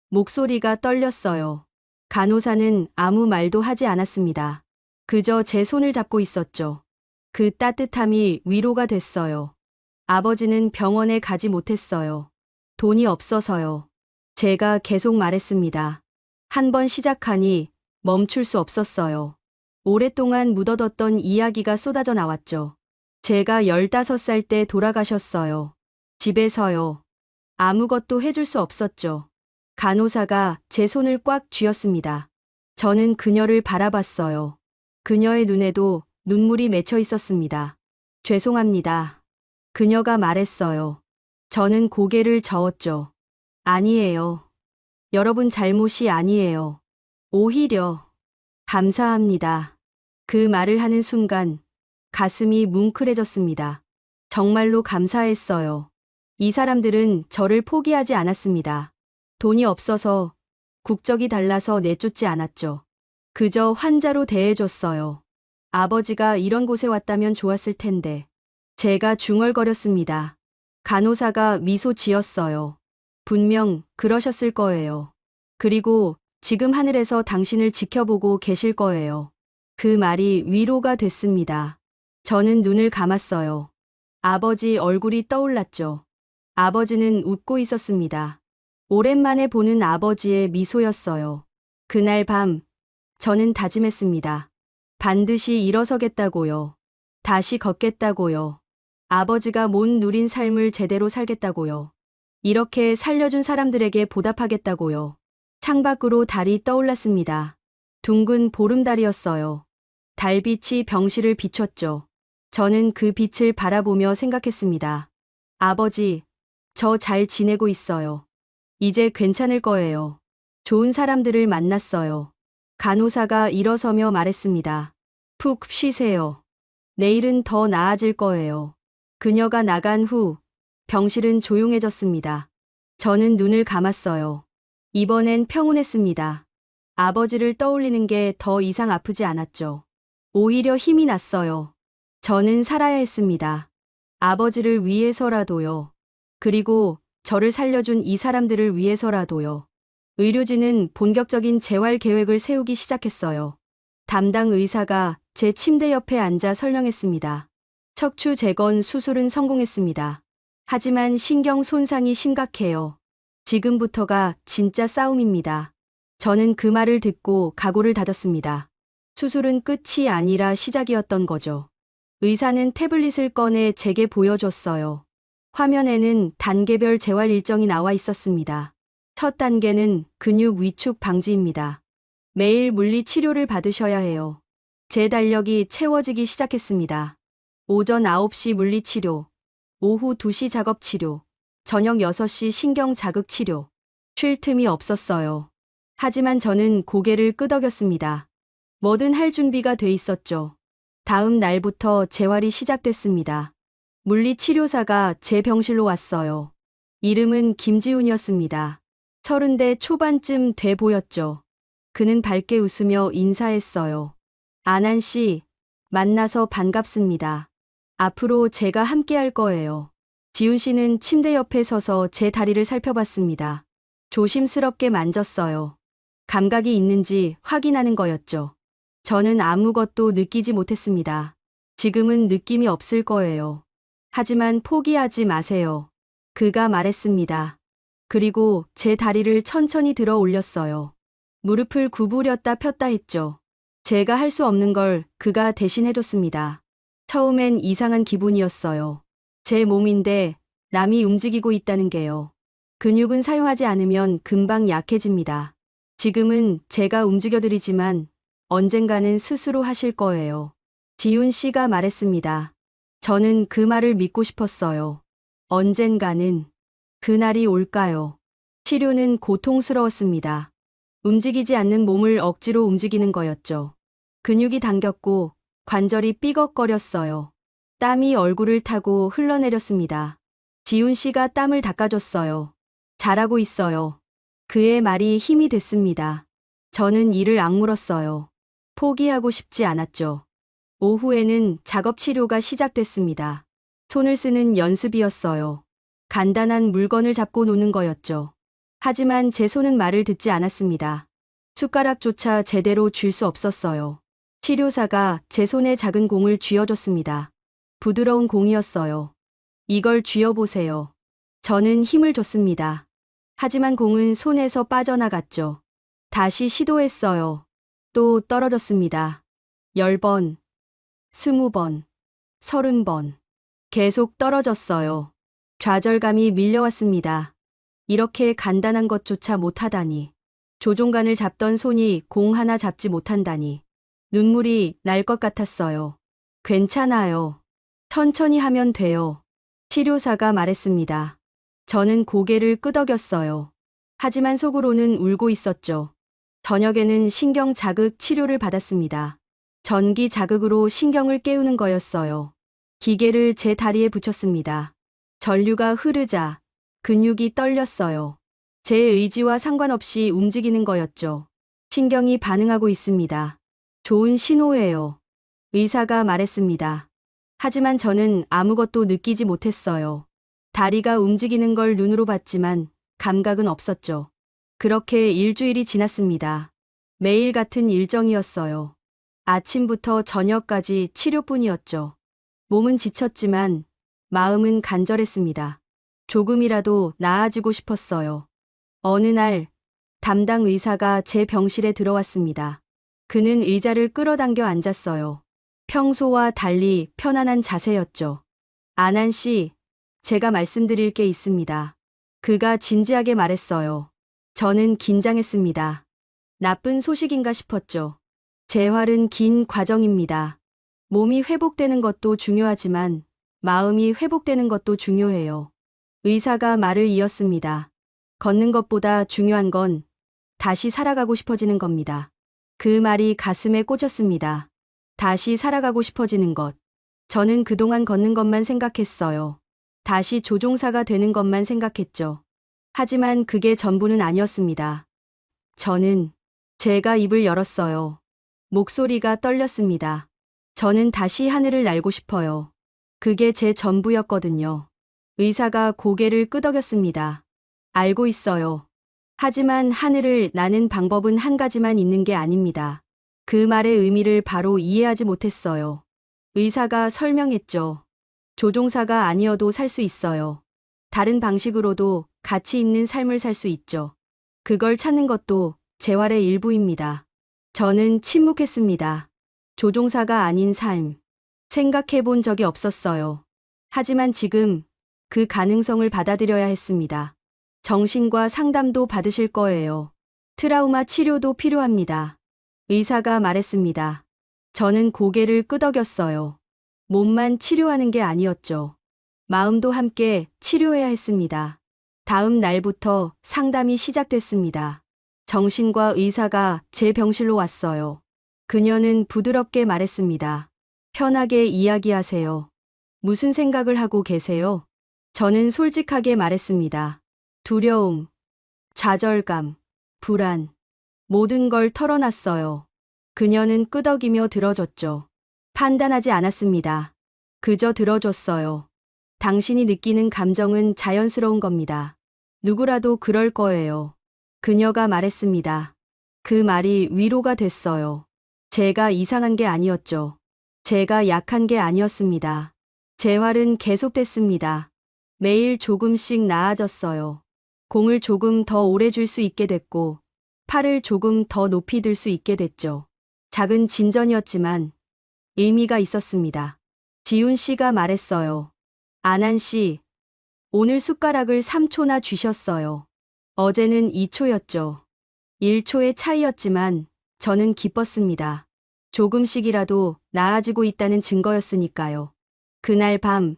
목소리가 떨렸어요. 간호사는 아무 말도 하지 않았습니다. 그저 제 손을 잡고 있었죠. 그 따뜻함이 위로가 됐어요. 아버지는 병원에 가지 못했어요. 돈이 없어서요. 제가 계속 말했습니다. 한 번 시작하니 멈출 수 없었어요. 오랫동안 묻어뒀던 이야기가 쏟아져 나왔죠. 제가 15살 때 돌아가셨어요. 집에서요. 아무것도 해줄 수 없었죠. 간호사가 제 손을 꽉 쥐었습니다. 저는 그녀를 바라봤어요. 그녀의 눈에도 눈물이 맺혀 있었습니다. 죄송합니다. 그녀가 말했어요. 저는 고개를 저었죠. 아니에요. 여러분 잘못이 아니에요. 오히려 감사합니다. 그 말을 하는 순간 가슴이 뭉클해졌습니다. 정말로 감사했어요. 이 사람들은 저를 포기하지 않았습니다. 돈이 없어서, 국적이 달라서 내쫓지 않았죠. 그저 환자로 대해줬어요. 아버지가 이런 곳에 왔다면 좋았을 텐데. 제가 중얼거렸습니다. 간호사가 미소 지었어요. 분명 그러셨을 거예요. 그리고 지금 하늘에서 당신을 지켜보고 계실 거예요. 그 말이 위로가 됐습니다. 저는 눈을 감았어요. 아버지 얼굴이 떠올랐죠. 아버지는 웃고 있었습니다. 오랜만에 보는 아버지의 미소였어요. 그날 밤, 저는 다짐했습니다. 반드시 일어서겠다고요. 다시 걷겠다고요. 아버지가 못 누린 삶을 제대로 살겠다고요. 이렇게 살려준 사람들에게 보답하겠다고요. 창밖으로 달이 떠올랐습니다. 둥근 보름달이었어요. 달빛이 병실을 비췄죠. 저는 그 빛을 바라보며 생각했습니다. 아버지, 저 잘 지내고 있어요. 이제 괜찮을 거예요. 좋은 사람들을 만났어요. 간호사가 일어서며 말했습니다. 푹 쉬세요. 내일은 더 나아질 거예요. 그녀가 나간 후 병실은 조용해졌습니다. 저는 눈을 감았어요. 이번엔 평온했습니다. 아버지를 떠올리는 게 더 이상 아프지 않았죠. 오히려 힘이 났어요. 저는 살아야 했습니다. 아버지를 위해서라도요. 그리고 저를 살려준 이 사람들을 위해서라도요. 의료진은 본격적인 재활 계획을 세우기 시작했어요. 담당 의사가 제 침대 옆에 앉아 설명했습니다. 척추 재건 수술은 성공했습니다. 하지만 신경 손상이 심각해요. 지금부터가 진짜 싸움입니다. 저는 그 말을 듣고 각오를 다졌습니다. 수술은 끝이 아니라 시작이었던 거죠. 의사는 태블릿을 꺼내 제게 보여줬어요. 화면에는 단계별 재활 일정이 나와 있었습니다. 첫 단계는 근육 위축 방지입니다. 매일 물리 치료를 받으셔야 해요. 제 달력이 채워지기 시작했습니다. 오전 9시 물리 치료, 오후 2시 작업 치료, 저녁 6시 신경 자극 치료. 쉴 틈이 없었어요. 하지만 저는 고개를 끄덕였습니다. 뭐든 할 준비가 돼 있었죠. 다음 날부터 재활이 시작됐습니다. 물리치료사가 제 병실로 왔어요. 이름은 김지훈이었습니다. 30대 초반쯤 돼 보였죠. 그는 밝게 웃으며 인사했어요. 안한 씨, 만나서 반갑습니다. 앞으로 제가 함께 할 거예요. 지훈 씨는 침대 옆에 서서 제 다리를 살펴봤습니다. 조심스럽게 만졌어요. 감각이 있는지 확인하는 거였죠. 저는 아무것도 느끼지 못했습니다. 지금은 느낌이 없을 거예요. 하지만 포기하지 마세요. 그가 말했습니다. 그리고 제 다리를 천천히 들어 올렸어요. 무릎을 구부렸다 폈다 했죠. 제가 할 수 없는 걸 그가 대신 해줬습니다. 처음엔 이상한 기분이었어요. 제 몸인데 남이 움직이고 있다는 게요. 근육은 사용하지 않으면 금방 약해집니다. 지금은 제가 움직여드리지만 언젠가는 스스로 하실 거예요. 지훈 씨가 말했습니다. 저는 그 말을 믿고 싶었어요. 언젠가는 그날이 올까요? 치료는 고통스러웠습니다. 움직이지 않는 몸을 억지로 움직이는 거였죠. 근육이 당겼고 관절이 삐걱거렸어요. 땀이 얼굴을 타고 흘러내렸습니다. 지훈 씨가 땀을 닦아줬어요. 잘하고 있어요. 그의 말이 힘이 됐습니다. 저는 이를 악물었어요. 포기하고 싶지 않았죠. 오후에는 작업 치료가 시작됐습니다. 손을 쓰는 연습이었어요. 간단한 물건을 잡고 노는 거였죠. 하지만 제 손은 말을 듣지 않았습니다. 숟가락조차 제대로 쥘 수 없었어요. 치료사가 제 손에 작은 공을 쥐어줬습니다. 부드러운 공이었어요. 이걸 쥐어보세요. 저는 힘을 줬습니다. 하지만 공은 손에서 빠져나갔죠. 다시 시도했어요. 또 떨어졌습니다. 10번, 20번, 30번. 계속 떨어졌어요. 좌절감이 밀려왔습니다. 이렇게 간단한 것조차 못하다니. 조종간을 잡던 손이 공 하나 잡지 못한다니. 눈물이 날 것 같았어요. 괜찮아요. 천천히 하면 돼요. 치료사가 말했습니다. 저는 고개를 끄덕였어요. 하지만 속으로는 울고 있었죠. 저녁에는 신경 자극 치료를 받았습니다. 전기 자극으로 신경을 깨우는 거였어요. 기계를 제 다리에 붙였습니다. 전류가 흐르자 근육이 떨렸어요. 제 의지와 상관없이 움직이는 거였죠. 신경이 반응하고 있습니다. 좋은 신호예요. 의사가 말했습니다. 하지만 저는 아무것도 느끼지 못했어요. 다리가 움직이는 걸 눈으로 봤지만 감각은 없었죠. 그렇게 일주일이 지났습니다. 매일 같은 일정이었어요. 아침부터 저녁까지 치료뿐이었죠. 몸은 지쳤지만 마음은 간절했습니다. 조금이라도 나아지고 싶었어요. 어느 날 담당 의사가 제 병실에 들어왔습니다. 그는 의자를 끌어당겨 앉았어요. 평소와 달리 편안한 자세였죠. 안한 씨, 제가 말씀드릴 게 있습니다. 그가 진지하게 말했어요. 저는 긴장했습니다. 나쁜 소식인가 싶었죠. 재활은 긴 과정입니다. 몸이 회복되는 것도 중요하지만 마음이 회복되는 것도 중요해요. 의사가 말을 이었습니다. 걷는 것보다 중요한 건 다시 살아가고 싶어지는 겁니다. 그 말이 가슴에 꽂혔습니다. 다시 살아가고 싶어지는 것. 저는 그동안 걷는 것만 생각했어요. 다시 조종사가 되는 것만 생각했죠. 하지만 그게 전부는 아니었습니다. 제가 입을 열었어요. 목소리가 떨렸습니다. 저는 다시 하늘을 날고 싶어요. 그게 제 전부였거든요. 의사가 고개를 끄덕였습니다. 알고 있어요. 하지만 하늘을 나는 방법은 한 가지만 있는 게 아닙니다. 그 말의 의미를 바로 이해하지 못했어요. 의사가 설명했죠. 조종사가 아니어도 살 수 있어요. 다른 방식으로도 가치 있는 삶을 살 수 있죠. 그걸 찾는 것도 재활의 일부입니다. 저는 침묵했습니다. 조종사가 아닌 삶. 생각해 본 적이 없었어요. 하지만 지금 그 가능성을 받아들여야 했습니다. 정신과 상담도 받으실 거예요. 트라우마 치료도 필요합니다. 의사가 말했습니다. 저는 고개를 끄덕였어요. 몸만 치료하는 게 아니었죠. 마음도 함께 치료해야 했습니다. 다음 날부터 상담이 시작됐습니다. 정신과 의사가 제 병실로 왔어요. 그녀는 부드럽게 말했습니다. 편하게 이야기하세요. 무슨 생각을 하고 계세요? 저는 솔직하게 말했습니다. 두려움, 좌절감, 불안, 모든 걸 털어놨어요. 그녀는 끄덕이며 들어줬죠. 판단하지 않았습니다. 그저 들어줬어요. 당신이 느끼는 감정은 자연스러운 겁니다. 누구라도 그럴 거예요. 그녀가 말했습니다. 그 말이 위로가 됐어요. 제가 이상한 게 아니었죠. 제가 약한 게 아니었습니다. 재활은 계속됐습니다. 매일 조금씩 나아졌어요. 공을 조금 더 오래 줄 수 있게 됐고, 팔을 조금 더 높이 들 수 있게 됐죠. 작은 진전이었지만 의미가 있었습니다. 지훈 씨가 말했어요. 안한 씨, 오늘 숟가락을 3초나 쥐셨어요. 어제는 2초였죠. 1초의 차이였지만 저는 기뻤습니다. 조금씩이라도 나아지고 있다는 증거였으니까요. 그날 밤,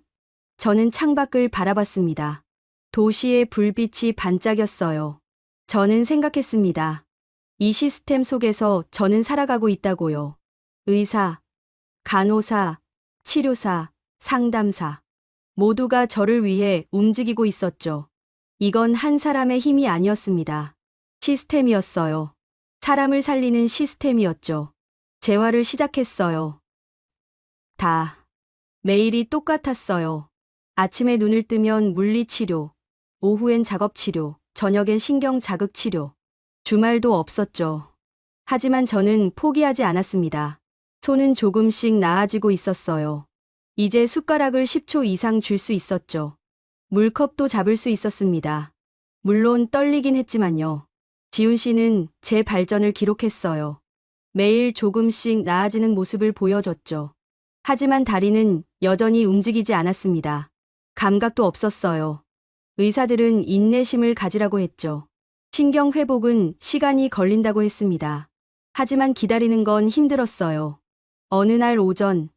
저는 창밖을 바라봤습니다. 도시의 불빛이 반짝였어요. 저는 생각했습니다. 이 시스템 속에서 저는 살아가고 있다고요. 의사, 간호사, 치료사, 상담사. 모두가 저를 위해 움직이고 있었죠. 이건 한 사람의 힘이 아니었습니다. 시스템이었어요. 사람을 살리는 시스템이었죠. 재활을 시작했어요. 매일이 똑같았어요. 아침에 눈을 뜨면 물리치료, 오후엔 작업치료, 저녁엔 신경자극치료. 주말도 없었죠. 하지만 저는 포기하지 않았습니다. 손은 조금씩 나아지고 있었어요. 이제 숟가락을 10초 이상 줄 수 있었죠. 물컵도 잡을 수 있었습니다. 물론 떨리긴 했지만요. 지훈 씨는 제 발전을 기록했어요. 매일 조금씩 나아지는 모습을 보여줬죠. 하지만 다리는 여전히 움직이지 않았습니다. 감각도 없었어요. 의사들은 인내심을 가지라고 했죠. 신경 회복은 시간이 걸린다고 했습니다. 하지만 기다리는 건 힘들었어요. 어느 날 오전,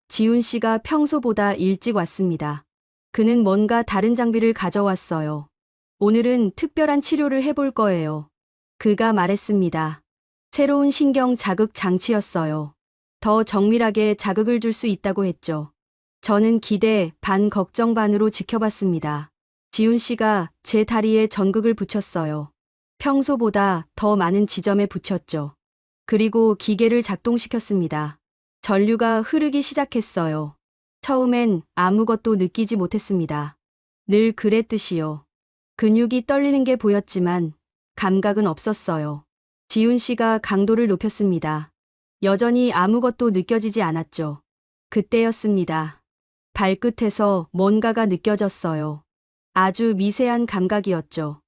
지훈 씨가 평소보다 일찍 왔습니다. 그는 뭔가 다른 장비를 가져왔어요. 오늘은 특별한 치료를 해볼 거예요. 그가 말했습니다. 새로운 신경 자극 장치였어요. 더 정밀하게 자극을 줄 수 있다고 했죠. 저는 기대 반 걱정 반으로 지켜봤습니다. 지훈 씨가 제 다리에 전극을 붙였어요. 평소보다 더 많은 지점에 붙였죠. 그리고 기계를 작동시켰습니다. 전류가 흐르기 시작했어요. 처음엔 아무것도 느끼지 못했습니다. 늘 그랬듯이요. 근육이 떨리는 게 보였지만 감각은 없었어요. 지훈 씨가 강도를 높였습니다. 여전히 아무것도 느껴지지 않았죠. 그때였습니다. 발끝에서 뭔가가 느껴졌어요. 아주 미세한 감각이었죠.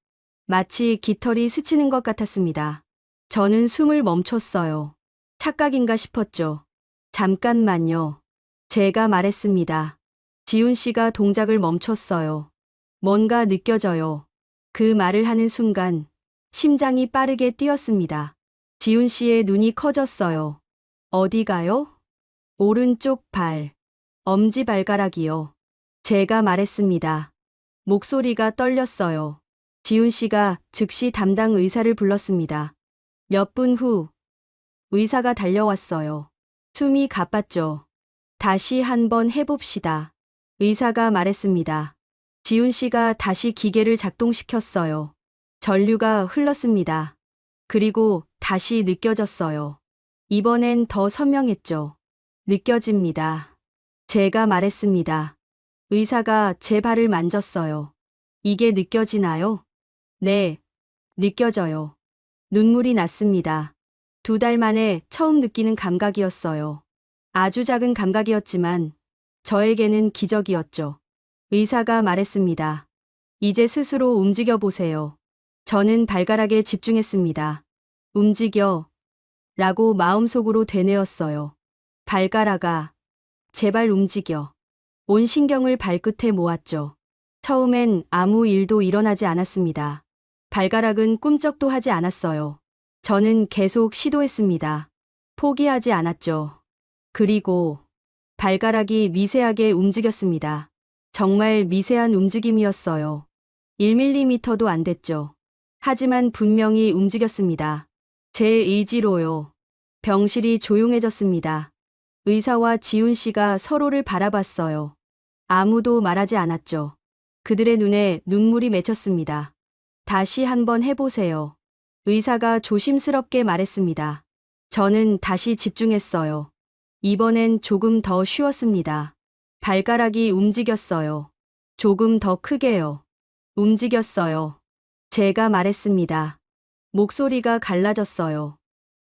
마치 깃털이 스치는 것 같았습니다. 저는 숨을 멈췄어요. 착각인가 싶었죠. 잠깐만요. 제가 말했습니다. 지훈 씨가 동작을 멈췄어요. 뭔가 느껴져요. 그 말을 하는 순간 심장이 빠르게 뛰었습니다. 지훈 씨의 눈이 커졌어요. 어디가요? 오른쪽 발. 엄지발가락이요. 제가 말했습니다. 목소리가 떨렸어요. 지훈 씨가 즉시 담당 의사를 불렀습니다. 몇 분 후 의사가 달려왔어요. 숨이 가빴죠. 다시 한번 해봅시다. 의사가 말했습니다. 지훈 씨가 다시 기계를 작동시켰어요. 전류가 흘렀습니다. 그리고 다시 느껴졌어요. 이번엔 더 선명했죠. 느껴집니다. 제가 말했습니다. 의사가 제 발을 만졌어요. 이게 느껴지나요? 네, 느껴져요. 눈물이 났습니다. 2달 만에 처음 느끼는 감각이었어요. 아주 작은 감각이었지만 저에게는 기적이었죠. 의사가 말했습니다. 이제 스스로 움직여 보세요. 저는 발가락에 집중했습니다. 움직여 라고 마음속으로 되뇌었어요. 발가락아, 제발 움직여. 온 신경을 발끝에 모았죠. 처음엔 아무 일도 일어나지 않았습니다. 발가락은 꿈쩍도 하지 않았어요. 저는 계속 시도했습니다. 포기하지 않았죠. 그리고 발가락이 미세하게 움직였습니다. 정말 미세한 움직임이었어요. 1mm도 안 됐죠. 하지만 분명히 움직였습니다. 제 의지로요. 병실이 조용해졌습니다. 의사와 지훈 씨가 서로를 바라봤어요. 아무도 말하지 않았죠. 그들의 눈에 눈물이 맺혔습니다. 다시 한번 해보세요. 의사가 조심스럽게 말했습니다. 저는 다시 집중했어요. 이번엔 조금 더 쉬웠습니다. 발가락이 움직였어요. 조금 더 크게요. 움직였어요. 제가 말했습니다. 목소리가 갈라졌어요.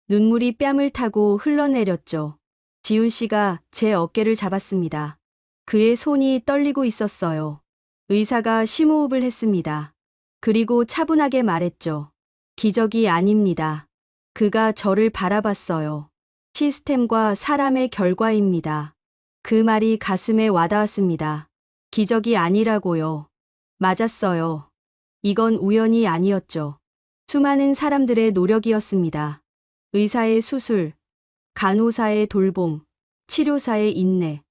눈물이 뺨을 타고 흘러내렸죠. 지훈 씨가 제 어깨를 잡았습니다. 그의 손이 떨리고 있었어요. 의사가 심호흡을 했습니다. 그리고 차분하게 말했죠. 기적이 아닙니다. 그가 저를 바라봤어요. 시스템과 사람의 결과입니다. 그 말이 가슴에 와닿았습니다. 기적이 아니라고요. 맞았어요. 이건 우연이 아니었죠. 수많은 사람들의 노력이었습니다. 의사의 수술, 간호사의 돌봄, 치료사의 인내,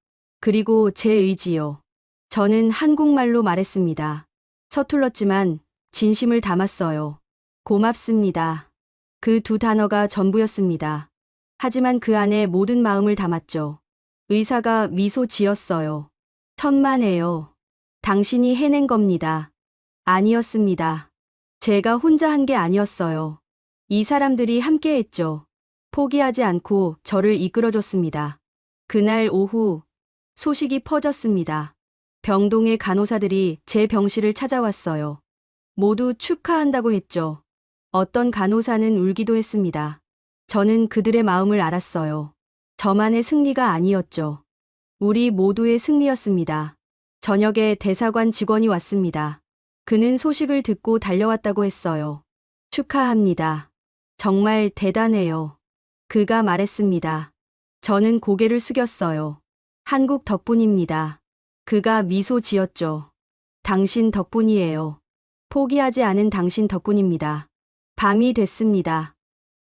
그리고 제 의지요. 저는 한국말로 말했습니다. 서툴렀지만 진심을 담았어요. 고맙습니다. 그 2단어가 전부였습니다. 하지만 그 안에 모든 마음을 담았죠. 의사가 미소 지었어요. 천만에요. 당신이 해낸 겁니다. 아니었습니다. 제가 혼자 한 게 아니었어요. 이 사람들이 함께 했죠. 포기하지 않고 저를 이끌어줬습니다. 그날 오후 소식이 퍼졌습니다. 병동의 간호사들이 제 병실을 찾아왔어요. 모두 축하한다고 했죠. 어떤 간호사는 울기도 했습니다. 저는 그들의 마음을 알았어요. 저만의 승리가 아니었죠. 우리 모두의 승리였습니다. 저녁에 대사관 직원이 왔습니다. 그는 소식을 듣고 달려왔다고 했어요. 축하합니다. 정말 대단해요. 그가 말했습니다. 저는 고개를 숙였어요. 한국 덕분입니다. 그가 미소 지었죠. 당신 덕분이에요. 포기하지 않은 당신 덕분입니다. 밤이 됐습니다.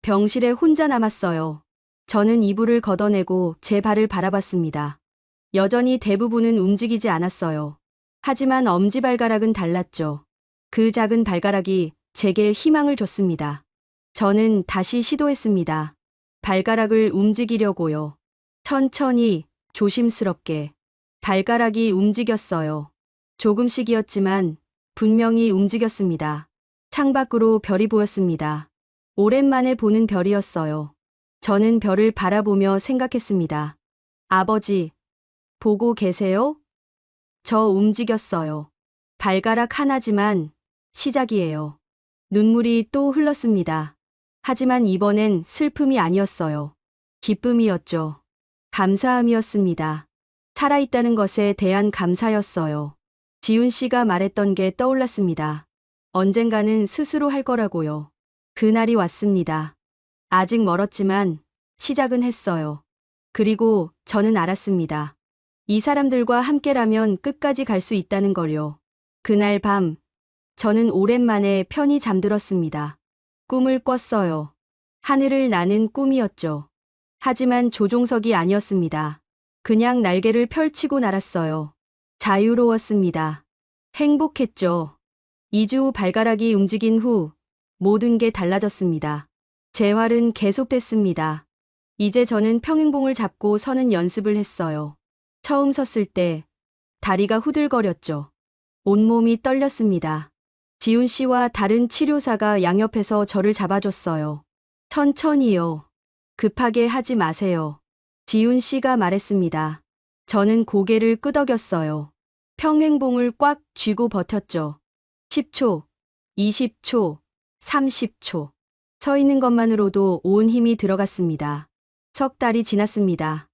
병실에 혼자 남았어요. 저는 이불을 걷어내고 제 발을 바라봤습니다. 여전히 대부분은 움직이지 않았어요. 하지만 엄지발가락은 달랐죠. 그 작은 발가락이 제게 희망을 줬습니다. 저는 다시 시도했습니다. 발가락을 움직이려고요. 천천히, 조심스럽게. 발가락이 움직였어요. 조금씩이었지만 분명히 움직였습니다. 창밖으로 별이 보였습니다. 오랜만에 보는 별이었어요. 저는 별을 바라보며 생각했습니다. 아버지, 보고 계세요? 저 움직였어요. 발가락 하나지만 시작이에요. 눈물이 또 흘렀습니다. 하지만 이번엔 슬픔이 아니었어요. 기쁨이었죠. 감사함이었습니다. 살아있다는 것에 대한 감사였어요. 지훈 씨가 말했던 게 떠올랐습니다. 언젠가는 스스로 할 거라고요. 그날이 왔습니다. 아직 멀었지만 시작은 했어요. 그리고 저는 알았습니다. 이 사람들과 함께라면 끝까지 갈 수 있다는 걸요. 그날 밤, 저는 오랜만에 편히 잠들었습니다. 꿈을 꿨어요. 하늘을 나는 꿈이었죠. 하지만 조종석이 아니었습니다. 그냥 날개를 펼치고 날았어요. 자유로웠습니다. 행복했죠. 2주 후 발가락이 움직인 후 모든 게 달라졌습니다. 재활은 계속됐습니다. 이제 저는 평행봉을 잡고 서는 연습을 했어요. 처음 섰을 때 다리가 후들거렸죠. 온몸이 떨렸습니다. 지훈 씨와 다른 치료사가 양옆에서 저를 잡아줬어요. 천천히요. 급하게 하지 마세요. 지훈 씨가 말했습니다. 저는 고개를 끄덕였어요. 평행봉을 꽉 쥐고 버텼죠. 10초, 20초, 30초. 서 있는 것만으로도 온 힘이 들어갔습니다. 석 달이 지났습니다.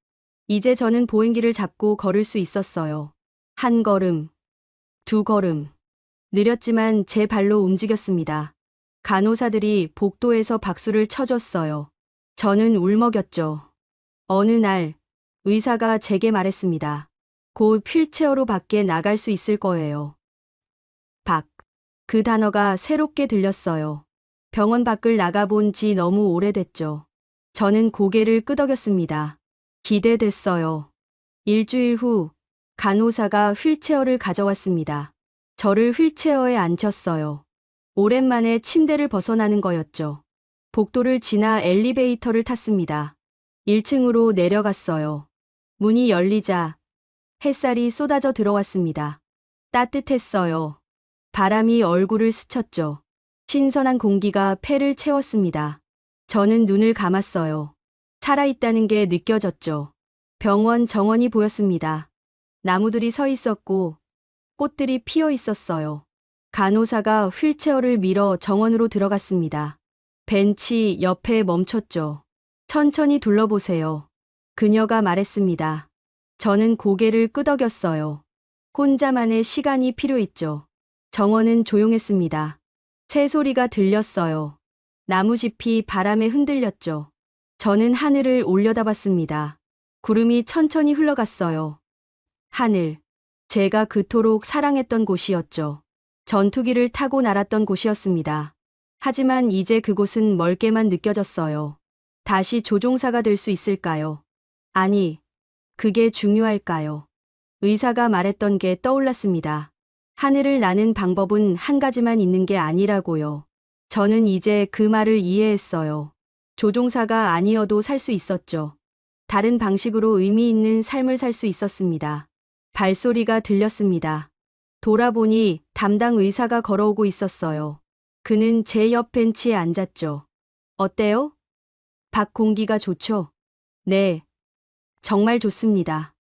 이제 저는 보행기를 잡고 걸을 수 있었어요. 한 걸음, 두 걸음. 느렸지만 제 발로 움직였습니다. 간호사들이 복도에서 박수를 쳐줬어요. 저는 울먹였죠. 어느 날 의사가 제게 말했습니다. 곧 휠체어로 밖에 나갈 수 있을 거예요. 밖. 그 단어가 새롭게 들렸어요. 병원 밖을 나가본 지 너무 오래됐죠. 저는 고개를 끄덕였습니다. 기대됐어요. 일주일 후 간호사가 휠체어를 가져왔습니다. 저를 휠체어에 앉혔어요. 오랜만에 침대를 벗어나는 거였죠. 복도를 지나 엘리베이터를 탔습니다. 1층으로 내려갔어요. 문이 열리자 햇살이 쏟아져 들어왔습니다. 따뜻했어요. 바람이 얼굴을 스쳤죠. 신선한 공기가 폐를 채웠습니다. 저는 눈을 감았어요. 살아있다는 게 느껴졌죠. 병원 정원이 보였습니다. 나무들이 서 있었고 꽃들이 피어 있었어요. 간호사가 휠체어를 밀어 정원으로 들어갔습니다. 벤치 옆에 멈췄죠. 천천히 둘러보세요. 그녀가 말했습니다. 저는 고개를 끄덕였어요. 혼자만의 시간이 필요했죠. 정원은 조용했습니다. 새소리가 들렸어요. 나무짚이 바람에 흔들렸죠. 저는 하늘을 올려다봤습니다. 구름이 천천히 흘러갔어요. 하늘. 제가 그토록 사랑했던 곳이었죠. 전투기를 타고 날았던 곳이었습니다. 하지만 이제 그곳은 멀게만 느껴졌어요. 다시 조종사가 될 수 있을까요? 아니, 그게 중요할까요? 의사가 말했던 게 떠올랐습니다. 하늘을 나는 방법은 한 가지만 있는 게 아니라고요. 저는 이제 그 말을 이해했어요. 조종사가 아니어도 살 수 있었죠. 다른 방식으로 의미 있는 삶을 살 수 있었습니다. 발소리가 들렸습니다. 돌아보니 담당 의사가 걸어오고 있었어요. 그는 제 옆 벤치에 앉았죠. 어때요? 밖 공기가 좋죠? 네. 정말 좋습니다.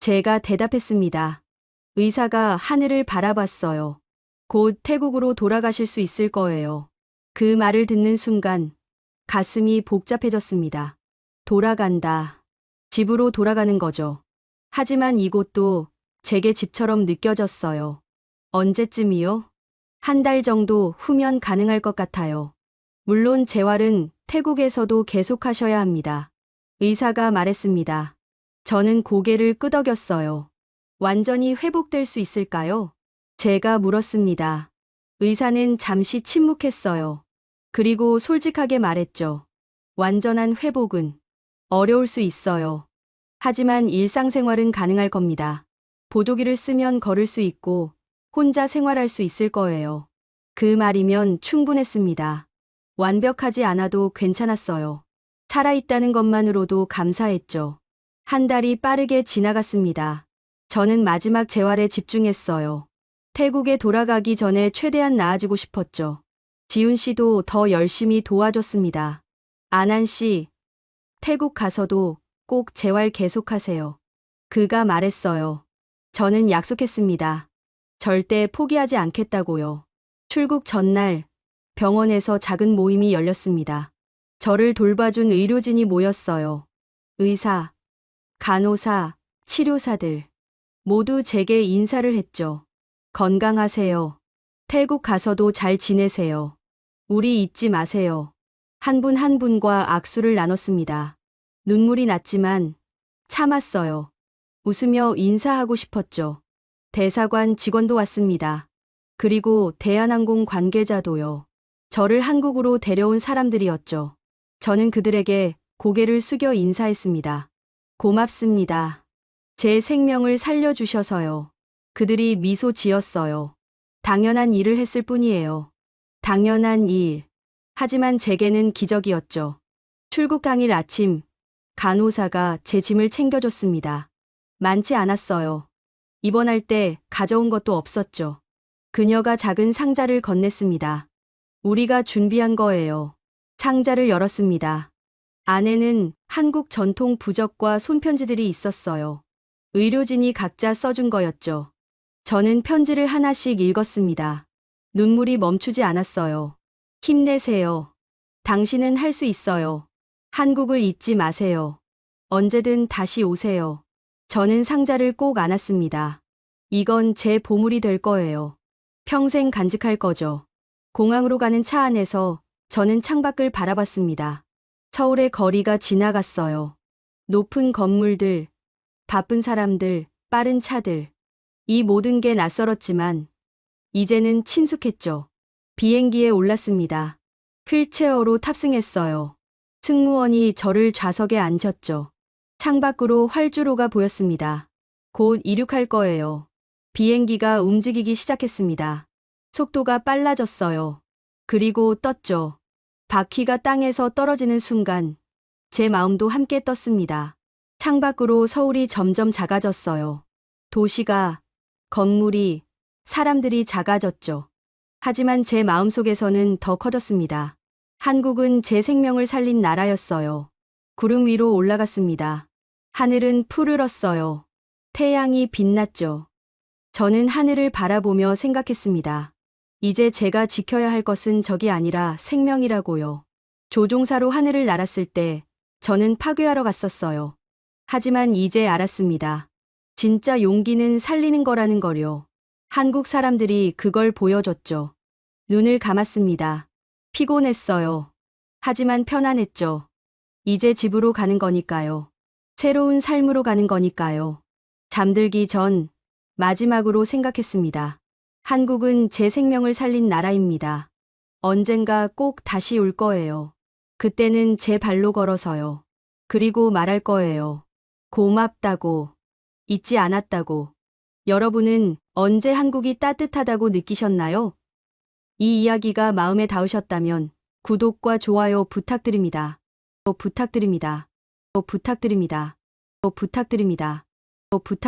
제가 대답했습니다. 의사가 하늘을 바라봤어요. 곧 태국으로 돌아가실 수 있을 거예요. 그 말을 듣는 순간 가슴이 복잡해졌습니다. 돌아간다. 집으로 돌아가는 거죠. 하지만 이곳도 제게 집처럼 느껴졌어요. 언제쯤이요? 한 달 정도 후면 가능할 것 같아요. 물론 재활은 태국에서도 계속하셔야 합니다. 의사가 말했습니다. 저는 고개를 끄덕였어요. 완전히 회복될 수 있을까요? 제가 물었습니다. 의사는 잠시 침묵했어요. 그리고 솔직하게 말했죠. 완전한 회복은 어려울 수 있어요. 하지만 일상생활은 가능할 겁니다. 보조기를 쓰면 걸을 수 있고 혼자 생활할 수 있을 거예요. 그 말이면 충분했습니다. 완벽하지 않아도 괜찮았어요. 살아있다는 것만으로도 감사했죠. 한 달이 빠르게 지나갔습니다. 저는 마지막 재활에 집중했어요. 태국에 돌아가기 전에 최대한 나아지고 싶었죠. 지훈 씨도 더 열심히 도와줬습니다. 아난 씨, 태국 가서도 꼭 재활 계속하세요. 그가 말했어요. 저는 약속했습니다. 절대 포기하지 않겠다고요. 출국 전날 병원에서 작은 모임이 열렸습니다. 저를 돌봐준 의료진이 모였어요. 의사, 간호사, 치료사들 모두 제게 인사를 했죠. 건강하세요. 태국 가서도 잘 지내세요. 우리 잊지 마세요. 한 분 한 분과 악수를 나눴습니다. 눈물이 났지만 참았어요. 웃으며 인사하고 싶었죠. 대사관 직원도 왔습니다. 그리고 대한항공 관계자도요. 저를 한국으로 데려온 사람들이었죠. 저는 그들에게 고개를 숙여 인사했습니다. 고맙습니다. 제 생명을 살려주셔서요. 그들이 미소 지었어요. 당연한 일을 했을 뿐이에요. 당연한 일. 하지만 제게는 기적이었죠. 출국 당일 아침, 간호사가 제 짐을 챙겨줬습니다. 많지 않았어요. 입원할 때 가져온 것도 없었죠. 그녀가 작은 상자를 건넸습니다. 우리가 준비한 거예요. 상자를 열었습니다. 안에는 한국 전통 부적과 손편지들이 있었어요. 의료진이 각자 써준 거였죠. 저는 편지를 하나씩 읽었습니다. 눈물이 멈추지 않았어요. 힘내세요. 당신은 할 수 있어요. 한국을 잊지 마세요. 언제든 다시 오세요. 저는 상자를 꼭 안았습니다. 이건 제 보물이 될 거예요. 평생 간직할 거죠. 공항으로 가는 차 안에서 저는 창밖을 바라봤습니다. 서울의 거리가 지나갔어요. 높은 건물들, 바쁜 사람들, 빠른 차들. 이 모든 게 낯설었지만 이제는 친숙했죠. 비행기에 올랐습니다. 휠체어로 탑승했어요. 승무원이 저를 좌석에 앉혔죠. 창밖으로 활주로가 보였습니다. 곧 이륙할 거예요. 비행기가 움직이기 시작했습니다. 속도가 빨라졌어요. 그리고 떴죠. 바퀴가 땅에서 떨어지는 순간 제 마음도 함께 떴습니다. 창밖으로 서울이 점점 작아졌어요. 도시가, 건물이, 사람들이 작아졌죠. 하지만 제 마음속에서는 더 커졌습니다. 한국은 제 생명을 살린 나라였어요. 구름 위로 올라갔습니다. 하늘은 푸르렀어요. 태양이 빛났죠. 저는 하늘을 바라보며 생각했습니다. 이제 제가 지켜야 할 것은 적이 아니라 생명이라고요. 조종사로 하늘을 날았을 때 저는 파괴하러 갔었어요. 하지만 이제 알았습니다. 진짜 용기는 살리는 거라는 거요. 한국 사람들이 그걸 보여줬죠. 눈을 감았습니다. 피곤했어요. 하지만 편안했죠. 이제 집으로 가는 거니까요. 새로운 삶으로 가는 거니까요. 잠들기 전 마지막으로 생각했습니다. 한국은 제 생명을 살린 나라입니다. 언젠가 꼭 다시 올 거예요. 그때는 제 발로 걸어서요. 그리고 말할 거예요. 고맙다고, 잊지 않았다고. 여러분은 언제 한국이 따뜻하다고 느끼셨나요? 이 이야기가 마음에 닿으셨다면 구독과 좋아요 부탁드립니다. 부탁드립니다. 부탁드립니다. 부탁드립니다. 부탁